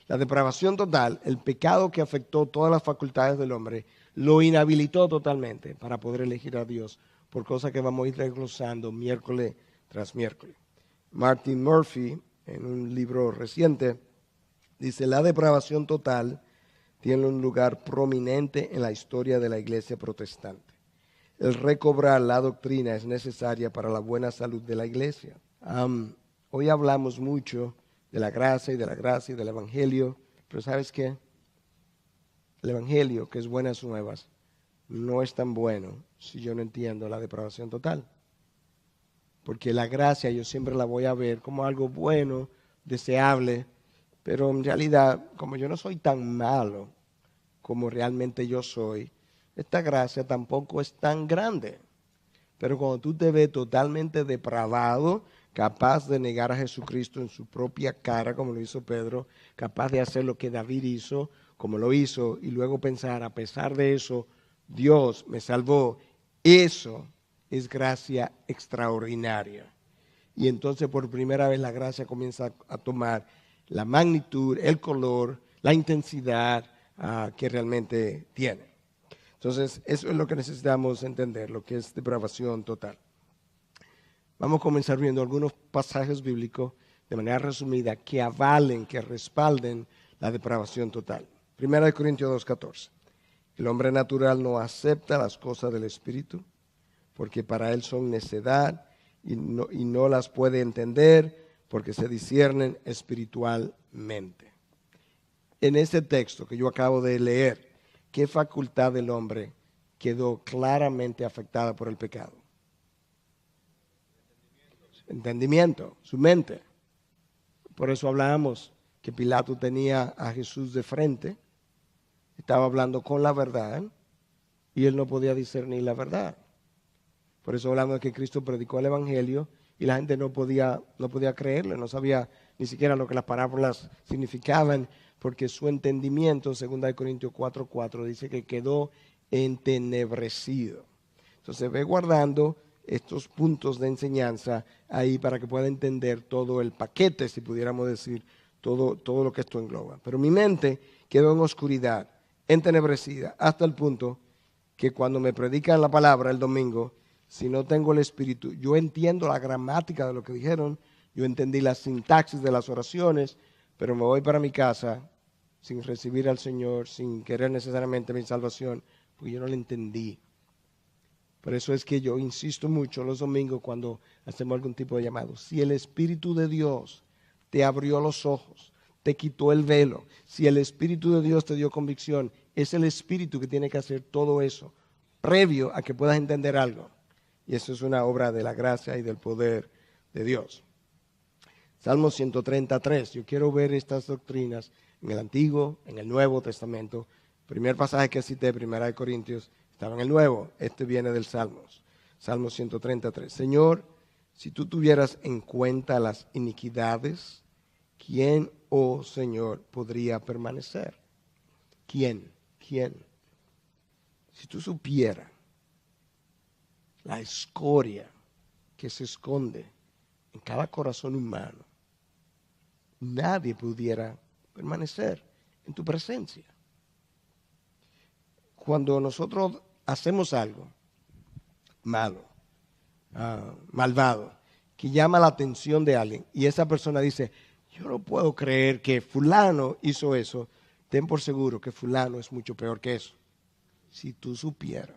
La depravación total, el pecado que afectó todas las facultades del hombre, lo inhabilitó totalmente para poder elegir a Dios, por cosas que vamos a ir desglosando miércoles tras miércoles. Martin Murphy, en un libro reciente, dice: la depravación total tiene un lugar prominente en la historia de la Iglesia protestante. El recobrar la doctrina es necesaria para la buena salud de la Iglesia. Hoy hablamos mucho de la gracia y del Evangelio, pero ¿sabes qué? El Evangelio, que es buenas nuevas, no es tan bueno si yo no entiendo la depravación total. Porque la gracia yo siempre la voy a ver como algo bueno, deseable, pero en realidad, como yo no soy tan malo como realmente yo soy, esta gracia tampoco es tan grande. Pero cuando tú te ves totalmente depravado, capaz de negar a Jesucristo en su propia cara, como lo hizo Pedro, capaz de hacer lo que David hizo, como lo hizo, y luego pensar, a pesar de eso, Dios me salvó. Eso es gracia extraordinaria. Y entonces por primera vez la gracia comienza a tomar la magnitud, el color, la intensidad que realmente tiene. Entonces, eso es lo que necesitamos entender, lo que es depravación total. Vamos a comenzar viendo algunos pasajes bíblicos de manera resumida que avalen, que respalden la depravación total. 1 Corintios 2:14. El hombre natural no acepta las cosas del Espíritu, porque para él son necedad y no las puede entender, porque se disciernen espiritualmente. En este texto que yo acabo de leer, ¿qué facultad del hombre quedó claramente afectada por el pecado? Entendimiento, su mente. Por eso hablábamos que Pilato tenía a Jesús de frente, estaba hablando con la verdad y él no podía discernir la verdad. Por eso hablamos de que Cristo predicó el Evangelio y la gente no podía creerle, no sabía ni siquiera lo que las parábolas significaban, porque su entendimiento, 2 Corintios 4:4, dice que quedó entenebrecido. Entonces ve guardando estos puntos de enseñanza ahí para que pueda entender todo el paquete, si pudiéramos decir, todo lo que esto engloba. Pero mi mente quedó en oscuridad, entenebrecida, hasta el punto que cuando me predican la palabra el domingo, si no tengo el Espíritu, yo entiendo la gramática de lo que dijeron, yo entendí la sintaxis de las oraciones, pero me voy para mi casa sin recibir al Señor, sin querer necesariamente mi salvación, porque yo no la entendí. Por eso es que yo insisto mucho los domingos cuando hacemos algún tipo de llamado. Si el Espíritu de Dios te abrió los ojos, te quitó el velo, si el Espíritu de Dios te dio convicción, es el Espíritu que tiene que hacer todo eso, previo a que puedas entender algo. Y eso es una obra de la gracia y del poder de Dios. Salmo 133. Yo quiero ver estas doctrinas en el Antiguo, en el Nuevo Testamento. El primer pasaje que cité, 1 Corintios, estaba en el Nuevo. Este viene del Salmos. Salmo 133. Señor, si tú tuvieras en cuenta las iniquidades, ¿quién, oh Señor, podría permanecer? ¿Quién? Si tú supieras la escoria que se esconde en cada corazón humano, nadie pudiera permanecer en tu presencia. Cuando nosotros hacemos algo malo, malvado, que llama la atención de alguien, y esa persona dice, yo no puedo creer que fulano hizo eso, ten por seguro que fulano es mucho peor que eso. Si tú supieras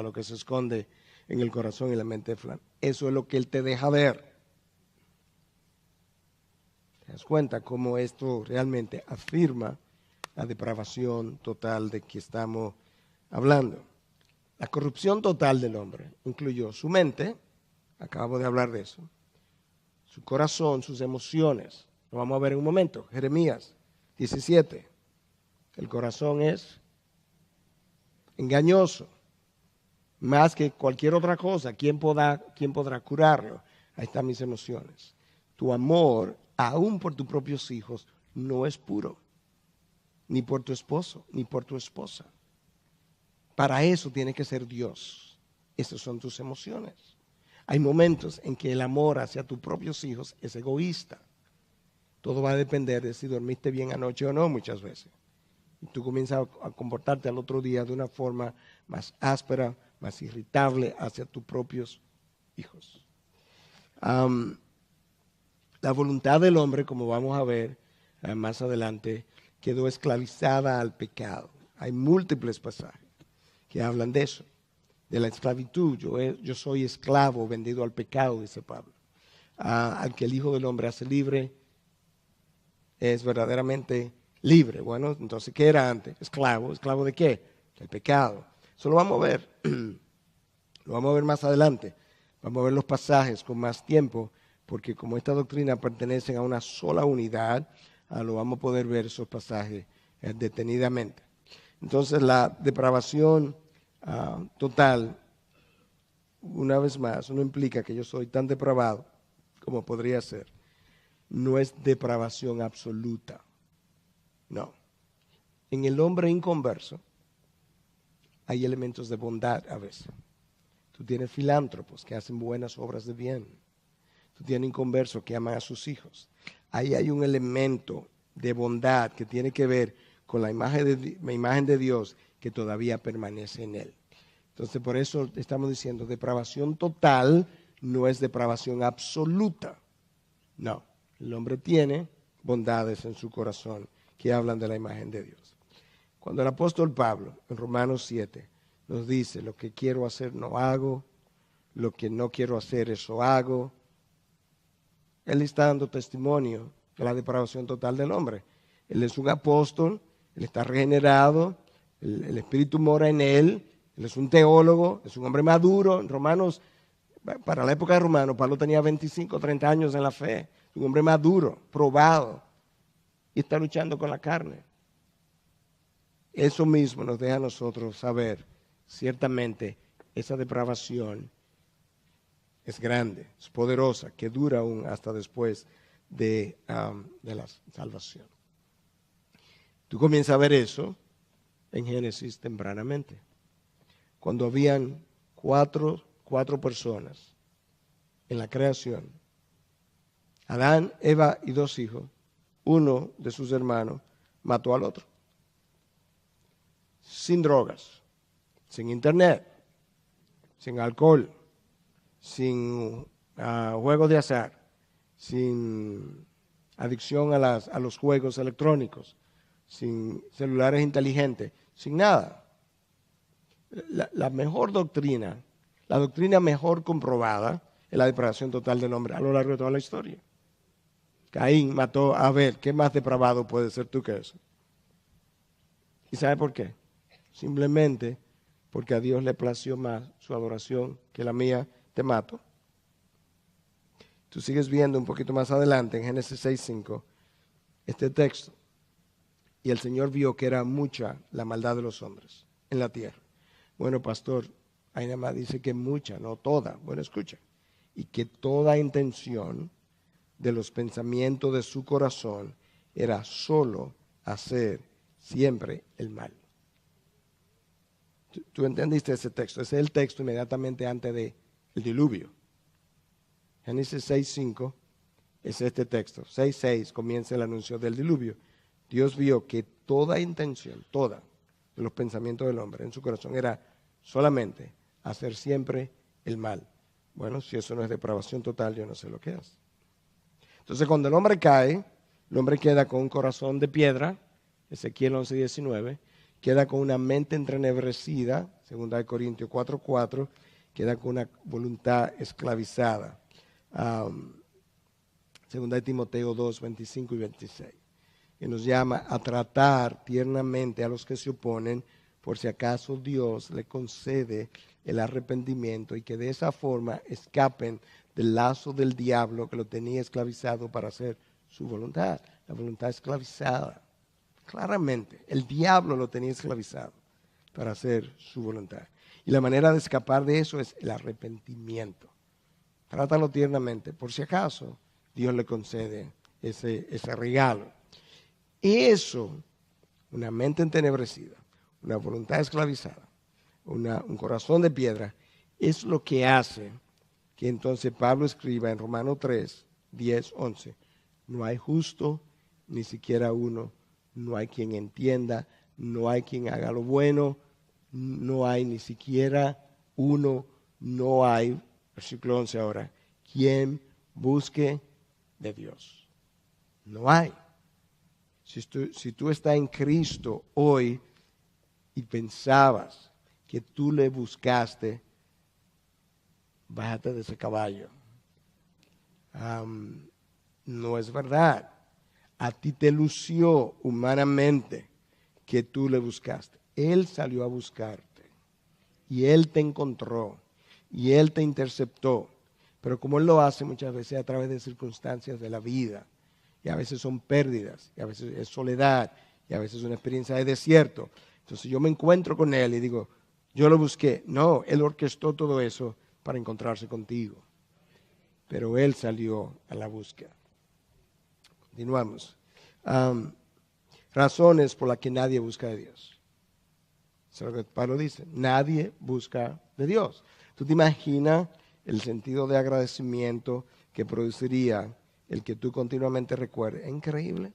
lo que se esconde en el corazón y la mente de fulano, eso es lo que él te deja ver. ¿Te das cuenta cómo esto realmente afirma la depravación total de que estamos hablando? La corrupción total del hombre incluyó su mente, acabo de hablar de eso, su corazón, sus emociones. Lo vamos a ver en un momento. Jeremías 17. El corazón es engañoso, más que cualquier otra cosa. ¿Quién podrá curarlo? Ahí están mis emociones. Tu amor, aún por tus propios hijos, no es puro, ni por tu esposo, ni por tu esposa. Para eso tiene que ser Dios. Esas son tus emociones. Hay momentos en que el amor hacia tus propios hijos es egoísta. Todo va a depender de si dormiste bien anoche o no muchas veces. Y tú comienzas a comportarte al otro día de una forma más áspera, más irritable hacia tus propios hijos. La voluntad del hombre, como vamos a ver más adelante, quedó esclavizada al pecado. Hay múltiples pasajes que hablan de eso, de la esclavitud. Yo soy esclavo, vendido al pecado, dice Pablo. Al que el Hijo del Hombre hace libre, es verdaderamente libre. Bueno, entonces, ¿qué era antes? Esclavo. ¿Esclavo de qué? Del pecado. Eso lo vamos a ver. Lo vamos a ver más adelante. Vamos a ver los pasajes con más tiempo, porque como esta doctrina pertenece a una sola unidad, lo vamos a poder ver esos pasajes detenidamente. Entonces, la depravación total, una vez más, no implica que yo soy tan depravado como podría ser. No es depravación absoluta. No. En el hombre inconverso hay elementos de bondad a veces. Tú tienes filántropos que hacen buenas obras de bien. Tú tienes inconversos que aman a sus hijos. Ahí hay un elemento de bondad que tiene que ver con la imagen de Dios que todavía permanece en él. Entonces, por eso estamos diciendo, depravación total no es depravación absoluta. No, el hombre tiene bondades en su corazón que hablan de la imagen de Dios. Cuando el apóstol Pablo, en Romanos 7, nos dice, lo que quiero hacer no hago, lo que no quiero hacer eso hago, él está dando testimonio de la depravación total del hombre. Él es un apóstol, él está regenerado, el Espíritu mora en él, él es un teólogo, es un hombre maduro. En Romanos, para la época de Romanos, Pablo tenía 25, 30 años en la fe, un hombre maduro, probado, y está luchando con la carne. Eso mismo nos deja a nosotros saber, ciertamente, esa depravación es grande, es poderosa, que dura aún hasta después de la salvación. Tú comienzas a ver eso en Génesis tempranamente. Cuando habían cuatro personas en la creación, Adán, Eva y 2 hijos, uno de sus hermanos mató al otro. Sin drogas, sin internet, sin alcohol, sin juegos de azar, sin adicción a los juegos electrónicos, sin celulares inteligentes, sin nada. La mejor doctrina, la doctrina mejor comprobada es la depravación total del hombre a lo largo de toda la historia. Caín mató a Abel. ¿Qué más depravado puede ser tú que eso? ¿Y sabe por qué? Simplemente porque a Dios le plació más su adoración que la mía, te mato. Tú sigues viendo un poquito más adelante en Génesis 6:5 este texto. Y el Señor vio que era mucha la maldad de los hombres en la tierra. Bueno, pastor, ahí nada más dice que mucha, no toda. Bueno, escucha. Y que toda intención de los pensamientos de su corazón era solo hacer siempre el mal. ¿Tú entendiste ese texto? Ese es el texto inmediatamente antes del diluvio. Génesis 6:5 es este texto. 6:6 comienza el anuncio del diluvio. Dios vio que toda intención, toda, de los pensamientos del hombre en su corazón era solamente hacer siempre el mal. Bueno, si eso no es depravación total, yo no sé lo que es. Entonces, cuando el hombre cae, el hombre queda con un corazón de piedra, Ezequiel 11:19, queda con una mente entenebrecida, 2 Corintios 4:4, queda con una voluntad esclavizada, 2 Timoteo 2:25 y 26, que nos llama a tratar tiernamente a los que se oponen, por si acaso Dios le concede el arrepentimiento y que de esa forma escapen del lazo del diablo que lo tenía esclavizado para hacer su voluntad. La voluntad esclavizada. Claramente, el diablo lo tenía esclavizado para hacer su voluntad. Y la manera de escapar de eso es el arrepentimiento. Trátalo tiernamente, por si acaso Dios le concede ese regalo. Eso, una mente entenebrecida, una voluntad esclavizada, un corazón de piedra, es lo que hace que entonces Pablo escriba en Romanos 3:10-11, no hay justo, ni siquiera uno, no hay quien entienda, no hay quien haga lo bueno, no hay ni siquiera uno, no hay, versículo 11 ahora, quien busque de Dios. No hay. Si tú estás en Cristo hoy y pensabas que tú le buscaste, bájate de ese caballo. No es verdad. A ti te lució humanamente que tú le buscaste. Él salió a buscarte y Él te encontró y Él te interceptó. Pero como Él lo hace muchas veces a través de circunstancias de la vida, y a veces son pérdidas, y a veces es soledad, y a veces es una experiencia de desierto. Entonces yo me encuentro con Él y digo, yo lo busqué. No, Él orquestó todo eso para encontrarse contigo. Pero Él salió a la búsqueda. Continuamos. Razones por las que nadie busca de Dios. Eso es lo que Pablo dice. Nadie busca de Dios. ¿Tú te imaginas el sentido de agradecimiento que produciría el que tú continuamente recuerdes? Es increíble.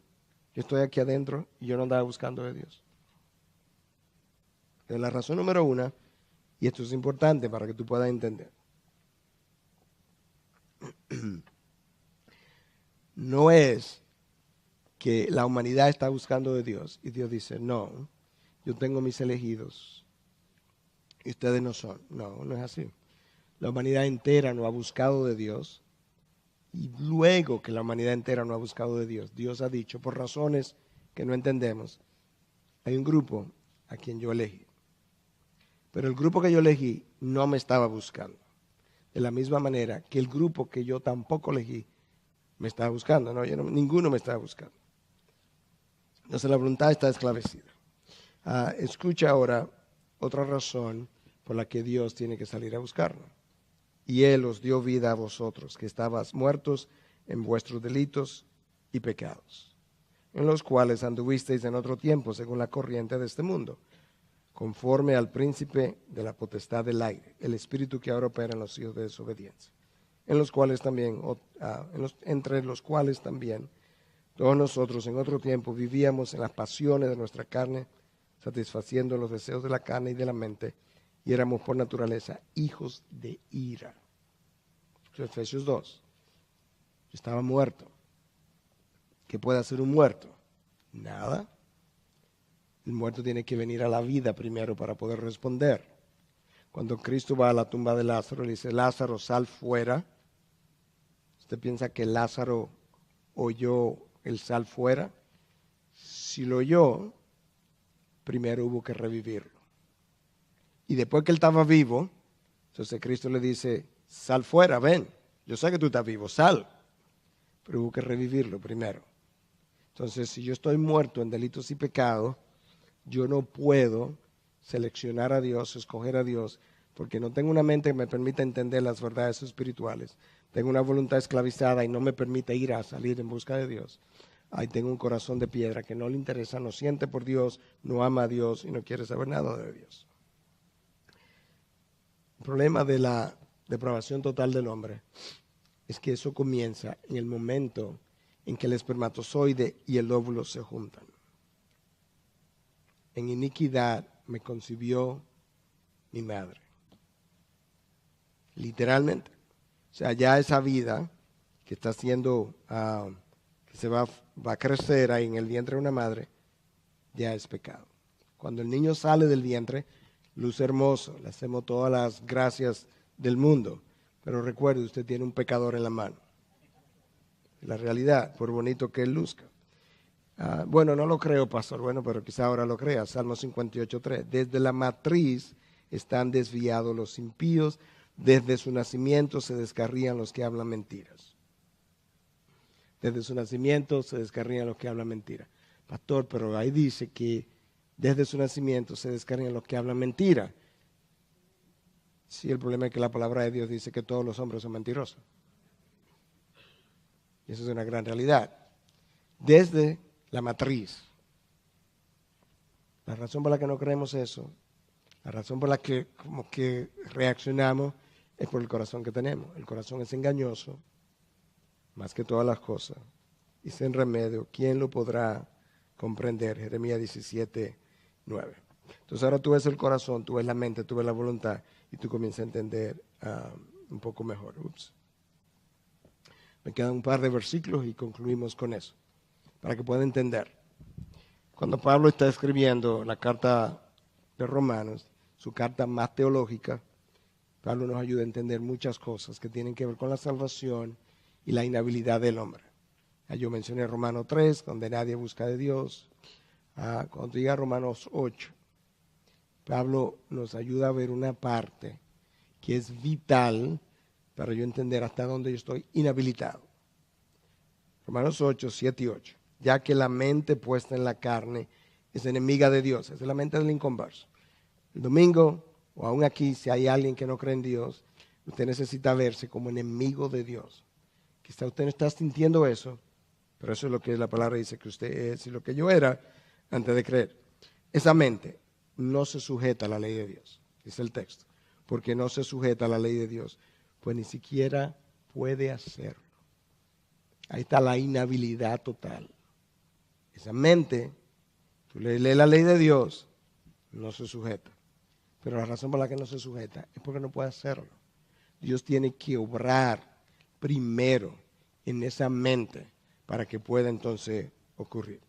Yo estoy aquí adentro y yo no andaba buscando de Dios. Es la razón número 1, y esto es importante para que tú puedas entender. No es que la humanidad está buscando de Dios y Dios dice, no, yo tengo mis elegidos y ustedes no son. No, no es así. La humanidad entera no ha buscado de Dios, y luego que la humanidad entera no ha buscado de Dios, Dios ha dicho, por razones que no entendemos, hay un grupo a quien yo elegí. Pero el grupo que yo elegí no me estaba buscando. De la misma manera que el grupo que yo tampoco elegí me estaba buscando. Ninguno me estaba buscando. Entonces la voluntad está esclarecida. Escucha ahora otra razón por la que Dios tiene que salir a buscarnos. Y Él os dio vida a vosotros, que estabas muertos en vuestros delitos y pecados, en los cuales anduvisteis en otro tiempo según la corriente de este mundo, conforme al príncipe de la potestad del aire, el espíritu que ahora opera en los hijos de desobediencia, entre los cuales también todos nosotros en otro tiempo vivíamos en las pasiones de nuestra carne, satisfaciendo los deseos de la carne y de la mente, y éramos por naturaleza hijos de ira. Efesios 2. Yo estaba muerto. ¿Qué puede hacer un muerto? Nada. El muerto tiene que venir a la vida primero para poder responder. Cuando Cristo va a la tumba de Lázaro, le dice, Lázaro, sal fuera. ¿Usted piensa que Lázaro oyó el sal fuera? Si lo oyó, primero hubo que revivirlo. Y después que él estaba vivo, entonces Cristo le dice, sal fuera, ven. Yo sé que tú estás vivo, sal. Pero hubo que revivirlo primero. Entonces, si yo estoy muerto en delitos y pecados, yo no puedo seleccionar a Dios, escoger a Dios, porque no tengo una mente que me permita entender las verdades espirituales. Tengo una voluntad esclavizada y no me permite ir a salir en busca de Dios. Ahí tengo un corazón de piedra que no le interesa, no siente por Dios, no ama a Dios y no quiere saber nada de Dios. El problema de la depravación total del hombre es que eso comienza en el momento en que el espermatozoide y el óvulo se juntan. En iniquidad me concibió mi madre. Literalmente. O sea, ya esa vida que está haciendo, que se va a crecer ahí en el vientre de una madre, ya es pecado. Cuando el niño sale del vientre, luz hermoso, le hacemos todas las gracias del mundo. Pero recuerde, usted tiene un pecador en la mano. La realidad, por bonito que él luzca. Bueno, no lo creo, pastor, bueno, pero quizá ahora lo crea. Salmo 58:3. Desde la matriz están desviados los impíos, desde su nacimiento se descarrían los que hablan mentiras. Desde su nacimiento se descarrían los que hablan mentiras. Pastor, pero ahí dice que desde su nacimiento se descarrían los que hablan mentira. Sí, el problema es que la palabra de Dios dice que todos los hombres son mentirosos. Y eso es una gran realidad. Desde la matriz. La razón por la que no creemos eso, la razón por la que como que reaccionamos es por el corazón que tenemos. El corazón es engañoso, más que todas las cosas, y sin remedio. ¿Quién lo podrá comprender? Jeremías 17:9. Entonces ahora tú ves el corazón, tú ves la mente, tú ves la voluntad, y tú comienzas a entender un poco mejor. Me quedan un par de versículos y concluimos con eso, para que puedan entender. Cuando Pablo está escribiendo la carta de Romanos, su carta más teológica, Pablo nos ayuda a entender muchas cosas que tienen que ver con la salvación y la inhabilidad del hombre. Yo mencioné Romanos 3, donde nadie busca de Dios. Cuando llega a Romanos 8, Pablo nos ayuda a ver una parte que es vital para yo entender hasta dónde yo estoy inhabilitado. Romanos 8, 7 y 8. Ya que la mente puesta en la carne es enemiga de Dios, es la mente del inconverso. El domingo, o aún aquí, si hay alguien que no cree en Dios, usted necesita verse como enemigo de Dios. Quizá usted no está sintiendo eso, pero eso es lo que la palabra dice que usted es y lo que yo era antes de creer. Esa mente no se sujeta a la ley de Dios, dice el texto. Porque no se sujeta a la ley de Dios, pues ni siquiera puede hacerlo. Ahí está la inhabilidad total. Esa mente, tú lees la ley de Dios, no se sujeta. Pero la razón por la que no se sujeta es porque no puede hacerlo. Dios tiene que obrar primero en esa mente para que pueda entonces ocurrir.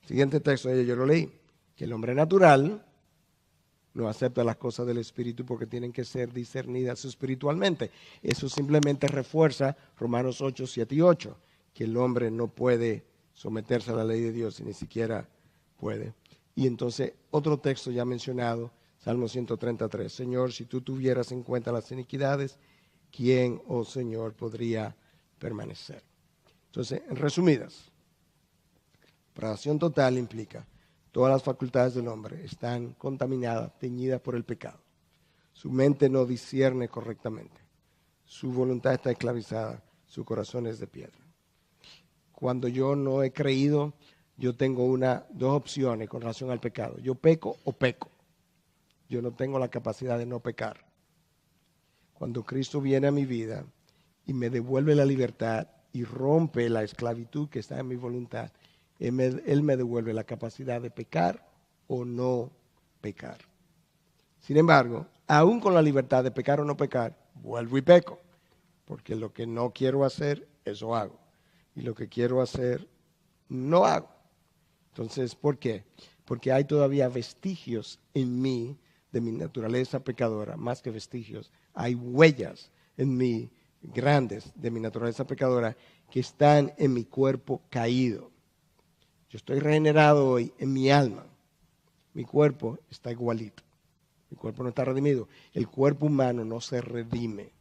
Siguiente texto, yo lo leí, que el hombre natural no acepta las cosas del Espíritu porque tienen que ser discernidas espiritualmente. Eso simplemente refuerza Romanos 8, 7 y 8, que el hombre no puede someterse a la ley de Dios y ni siquiera puede. Y entonces, otro texto ya mencionado, Salmo 133, Señor, si tú tuvieras en cuenta las iniquidades, ¿quién, oh Señor, podría permanecer? Entonces, en resumidas, depravación total implica todas las facultades del hombre están contaminadas, teñidas por el pecado. Su mente no discierne correctamente. Su voluntad está esclavizada. Su corazón es de piedra. Cuando yo no he creído, yo tengo dos opciones con relación al pecado. Yo peco o peco. Yo no tengo la capacidad de no pecar. Cuando Cristo viene a mi vida y me devuelve la libertad y rompe la esclavitud que está en mi voluntad, Él me devuelve la capacidad de pecar o no pecar. Sin embargo, aún con la libertad de pecar o no pecar, vuelvo y peco. Porque lo que no quiero hacer, eso hago. Y lo que quiero hacer, no hago. Entonces, ¿por qué? Porque hay todavía vestigios en mí de mi naturaleza pecadora, más que vestigios. Hay huellas en mí grandes de mi naturaleza pecadora que están en mi cuerpo caído. Yo estoy regenerado hoy en mi alma. Mi cuerpo está igualito. Mi cuerpo no está redimido. El cuerpo humano no se redime.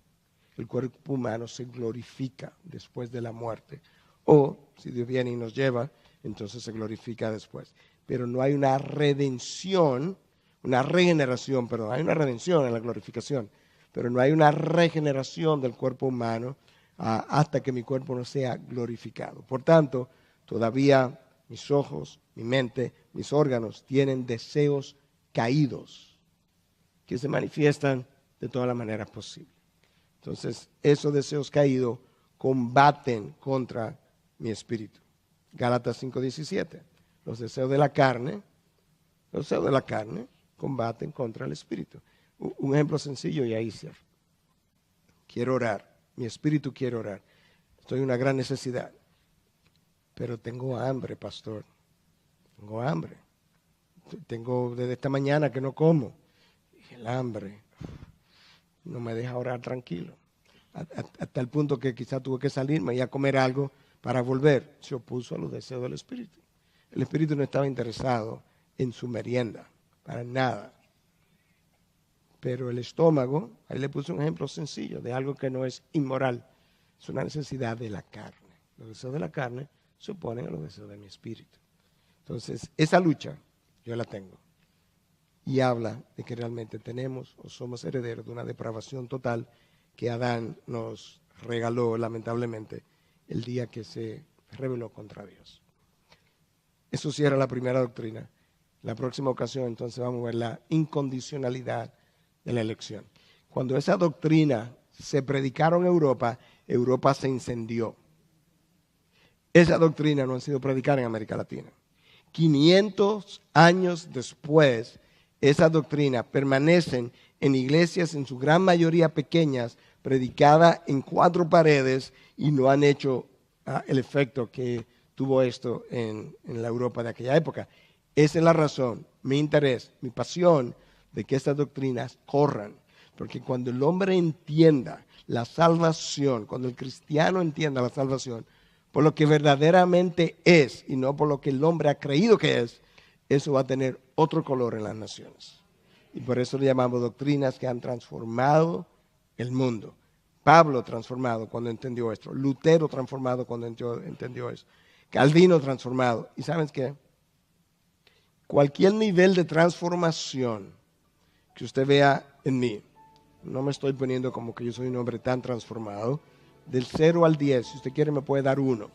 El cuerpo humano se glorifica después de la muerte. O, si Dios viene y nos lleva, entonces se glorifica después. Pero no hay una redención, una regeneración, perdón. Hay una redención en la glorificación, pero no hay una regeneración del cuerpo humano hasta que mi cuerpo no sea glorificado. Por tanto, todavía mis ojos, mi mente, mis órganos tienen deseos caídos que se manifiestan de todas las maneras posibles. Entonces, esos deseos caídos combaten contra mi espíritu. Gálatas 5:17. Los deseos de la carne combaten contra el espíritu. Un ejemplo sencillo y ahí cierro. Quiero orar, mi espíritu quiere orar. Estoy en una gran necesidad. Pero tengo hambre, pastor. Tengo hambre. Tengo desde esta mañana que no como. Y el hambre no me deja orar tranquilo. Hasta el punto que quizá tuve que salirme y a comer algo para volver. Se opuso a los deseos del espíritu. El espíritu no estaba interesado en su merienda, para nada. Pero el estómago, ahí le puse un ejemplo sencillo de algo que no es inmoral. Es una necesidad de la carne. Los deseos de la carne se oponen a los deseos de mi espíritu. Entonces, esa lucha yo la tengo. Y habla de que realmente tenemos o somos herederos de una depravación total que Adán nos regaló, lamentablemente, el día que se rebeló contra Dios. Eso cierra la primera doctrina. La próxima ocasión, entonces, vamos a ver la incondicionalidad de la elección. Cuando esa doctrina se predicaron en Europa, Europa se incendió. Esa doctrina no ha sido predicada en América Latina. 500 años después, esas doctrinas permanecen en iglesias, en su gran mayoría pequeñas, predicadas en 4 paredes y no han hecho el efecto que tuvo esto en la Europa de aquella época. Esa es la razón, mi interés, mi pasión de que estas doctrinas corran. Porque cuando el hombre entienda la salvación, cuando el cristiano entienda la salvación, por lo que verdaderamente es y no por lo que el hombre ha creído que es, eso va a tener otro color en las naciones. Y por eso le llamamos doctrinas que han transformado el mundo. Pablo transformado cuando entendió esto. Lutero transformado cuando entendió eso. Calvino transformado. ¿Y saben qué? Cualquier nivel de transformación que usted vea en mí, no me estoy poniendo como que yo soy un hombre tan transformado, del 0 al 10, si usted quiere me puede dar 1,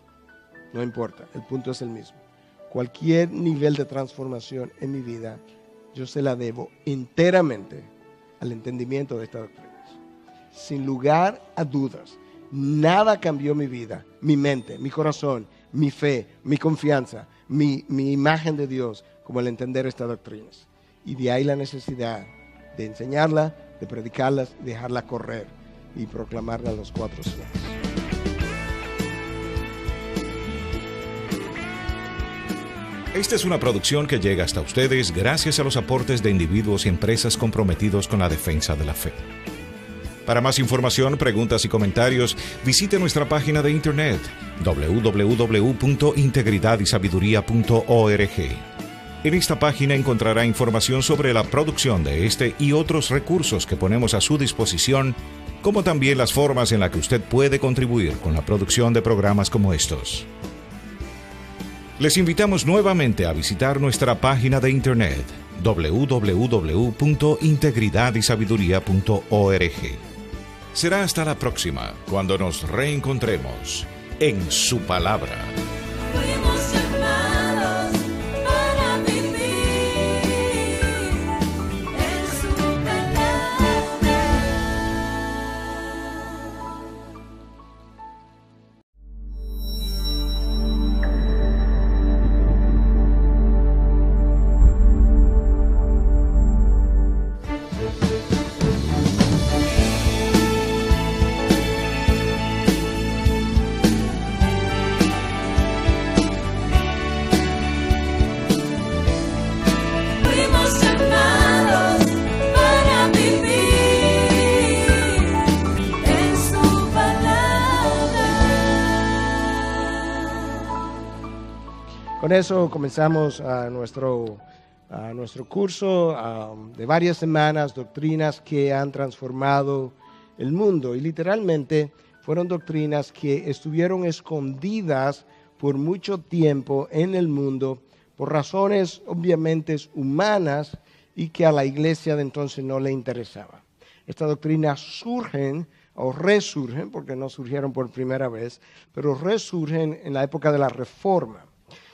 no importa, el punto es el mismo. Cualquier nivel de transformación en mi vida, yo se la debo enteramente al entendimiento de estas doctrinas. Sin lugar a dudas, nada cambió mi vida, mi mente, mi corazón, mi fe, mi confianza, mi imagen de Dios como el entender estas doctrinas. Y de ahí la necesidad de enseñarla, de predicarlas, y dejarla correr y proclamarla a los cuatro vientos.
Esta es una producción que llega hasta ustedes gracias a los aportes de individuos y empresas comprometidos con la defensa de la fe. Para más información, preguntas y comentarios, visite nuestra página de internet www.integridadysabiduría.org. En esta página encontrará información sobre la producción de este y otros recursos que ponemos a su disposición, como también las formas en las que usted puede contribuir con la producción de programas como estos. Les invitamos nuevamente a visitar nuestra página de internet www.integridadysabiduría.org. Será hasta la próxima, cuando nos reencontremos en su palabra.
Con eso comenzamos nuestro curso de varias semanas, doctrinas que han transformado el mundo. Y literalmente fueron doctrinas que estuvieron escondidas por mucho tiempo en el mundo por razones obviamente humanas y que a la iglesia de entonces no le interesaba. Estas doctrinas surgen o resurgen, porque no surgieron por primera vez, pero resurgen en la época de la Reforma.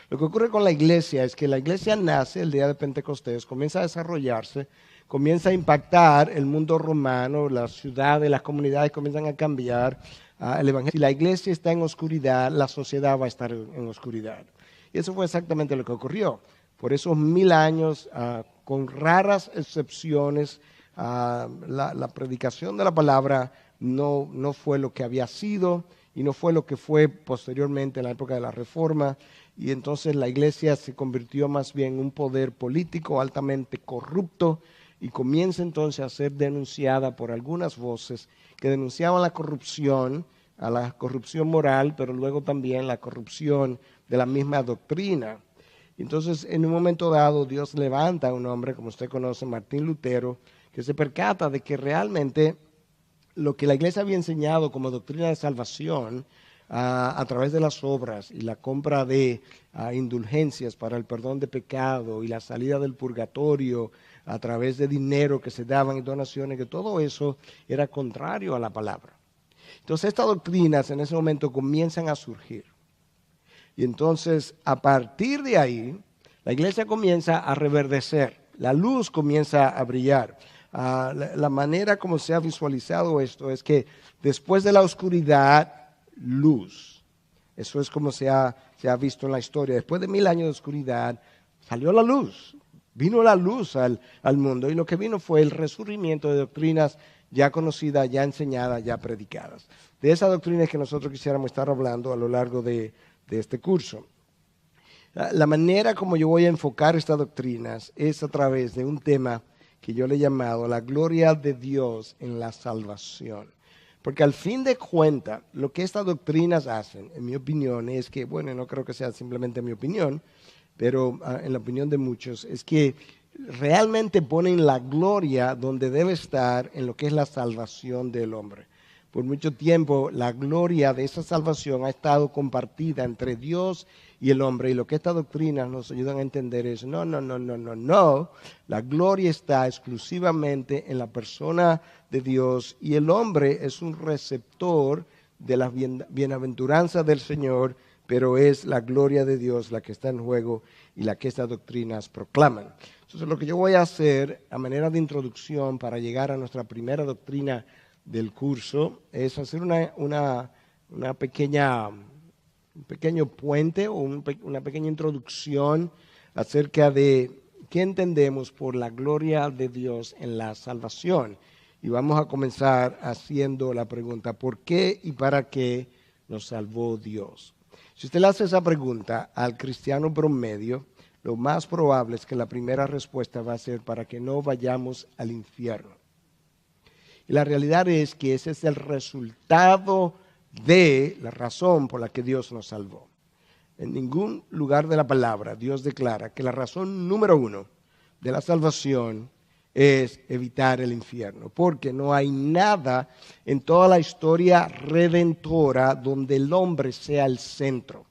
Lo que ocurre con la iglesia es que la iglesia nace el día de Pentecostés, comienza a desarrollarse, comienza a impactar el mundo romano, las ciudades, las comunidades comienzan a cambiar. El evangelio. Si la iglesia está en oscuridad, la sociedad va a estar en oscuridad. Y eso fue exactamente lo que ocurrió. Por esos 1000 años, con raras excepciones, la predicación de la palabra no fue lo que había sido y no fue lo que fue posteriormente en la época de la Reforma. Y entonces la iglesia se convirtió más bien en un poder político altamente corrupto y comienza entonces a ser denunciada por algunas voces que denunciaban la corrupción, a la corrupción moral, pero luego también la corrupción de la misma doctrina. Entonces, en un momento dado, Dios levanta a un hombre, como usted conoce, Martín Lutero, que se percata de que realmente lo que la iglesia había enseñado como doctrina de salvación a través de las obras y la compra de indulgencias para el perdón de pecado y la salida del purgatorio a través de dinero que se daban y donaciones, que todo eso era contrario a la palabra. Entonces estas doctrinas en ese momento comienzan a surgir. Y entonces a partir de ahí la iglesia comienza a reverdecer, la luz comienza a brillar. La manera como se ha visualizado esto es que después de la oscuridad, luz. Eso es como se ha visto en la historia. Después de 1000 años de oscuridad, salió la luz. Vino la luz al mundo y lo que vino fue el resurgimiento de doctrinas ya conocidas, ya enseñadas, ya predicadas. De esas doctrinas que nosotros quisiéramos estar hablando a lo largo de este curso. La manera como yo voy a enfocar estas doctrinas es a través de un tema que yo le he llamado la gloria de Dios en la salvación. Porque al fin de cuentas, lo que estas doctrinas hacen, en mi opinión, es que, bueno, no creo que sea simplemente mi opinión, pero en la opinión de muchos, es que realmente ponen la gloria donde debe estar en lo que es la salvación del hombre. Por mucho tiempo la gloria de esa salvación ha estado compartida entre Dios y el hombre, y lo que estas doctrinas nos ayudan a entender es no. La gloria está exclusivamente en la persona de Dios y el hombre es un receptor de las bienaventuranzas del Señor, pero es la gloria de Dios la que está en juego y la que estas doctrinas proclaman. Entonces lo que yo voy a hacer a manera de introducción para llegar a nuestra primera doctrina del curso es hacer una pequeña pequeño puente o una pequeña introducción acerca de qué entendemos por la gloria de Dios en la salvación. Y vamos a comenzar haciendo la pregunta, ¿por qué y para qué nos salvó Dios? Si usted le hace esa pregunta al cristiano promedio, lo más probable es que la primera respuesta va a ser para que no vayamos al infierno. Y la realidad es que ese es el resultado de la razón por la que Dios nos salvó. En ningún lugar de la palabra Dios declara que la razón número uno de la salvación es evitar el infierno, porque no hay nada en toda la historia redentora donde el hombre sea el centro.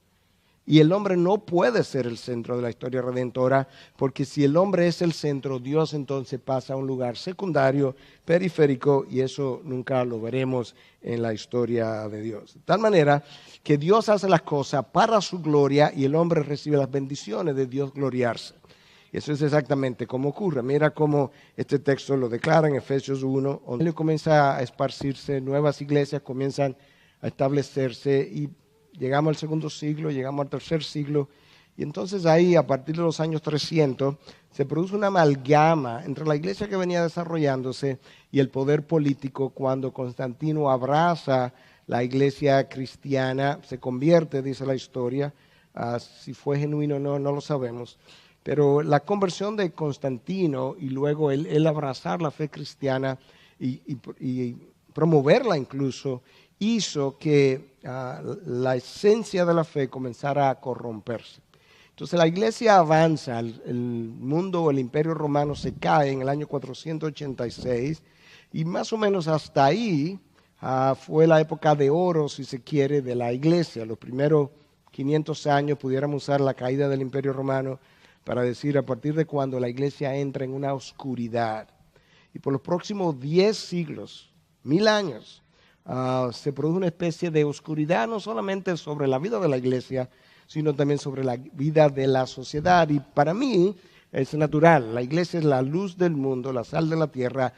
Y el hombre no puede ser el centro de la historia redentora, porque si el hombre es el centro, Dios entonces pasa a un lugar secundario, periférico, y eso nunca lo veremos en la historia de Dios. De tal manera que Dios hace las cosas para su gloria y el hombre recibe las bendiciones de Dios gloriarse. Y eso es exactamente como ocurre. Mira cómo este texto lo declara en Efesios 1, donde comienza a esparcirse, nuevas iglesias comienzan a establecerse y llegamos al segundo siglo, llegamos al tercer siglo, y entonces ahí, a partir de los años 300, se produce una amalgama entre la iglesia que venía desarrollándose y el poder político cuando Constantino abraza la iglesia cristiana, se convierte, dice la historia, si fue genuino o no, no lo sabemos, pero la conversión de Constantino y luego el abrazar la fe cristiana y promoverla incluso, hizo que la esencia de la fe comenzara a corromperse. Entonces la iglesia avanza, el mundo, el imperio romano se cae en el año 486 y más o menos hasta ahí fue la época de oro, si se quiere, de la iglesia. Los primeros 500 años pudiéramos usar la caída del imperio romano para decir a partir de cuando la iglesia entra en una oscuridad. Y por los próximos 10 siglos, 1000 años, se produce una especie de oscuridad no solamente sobre la vida de la iglesia, sino también sobre la vida de la sociedad. Y para mí es natural, la iglesia es la luz del mundo, la sal de la tierra.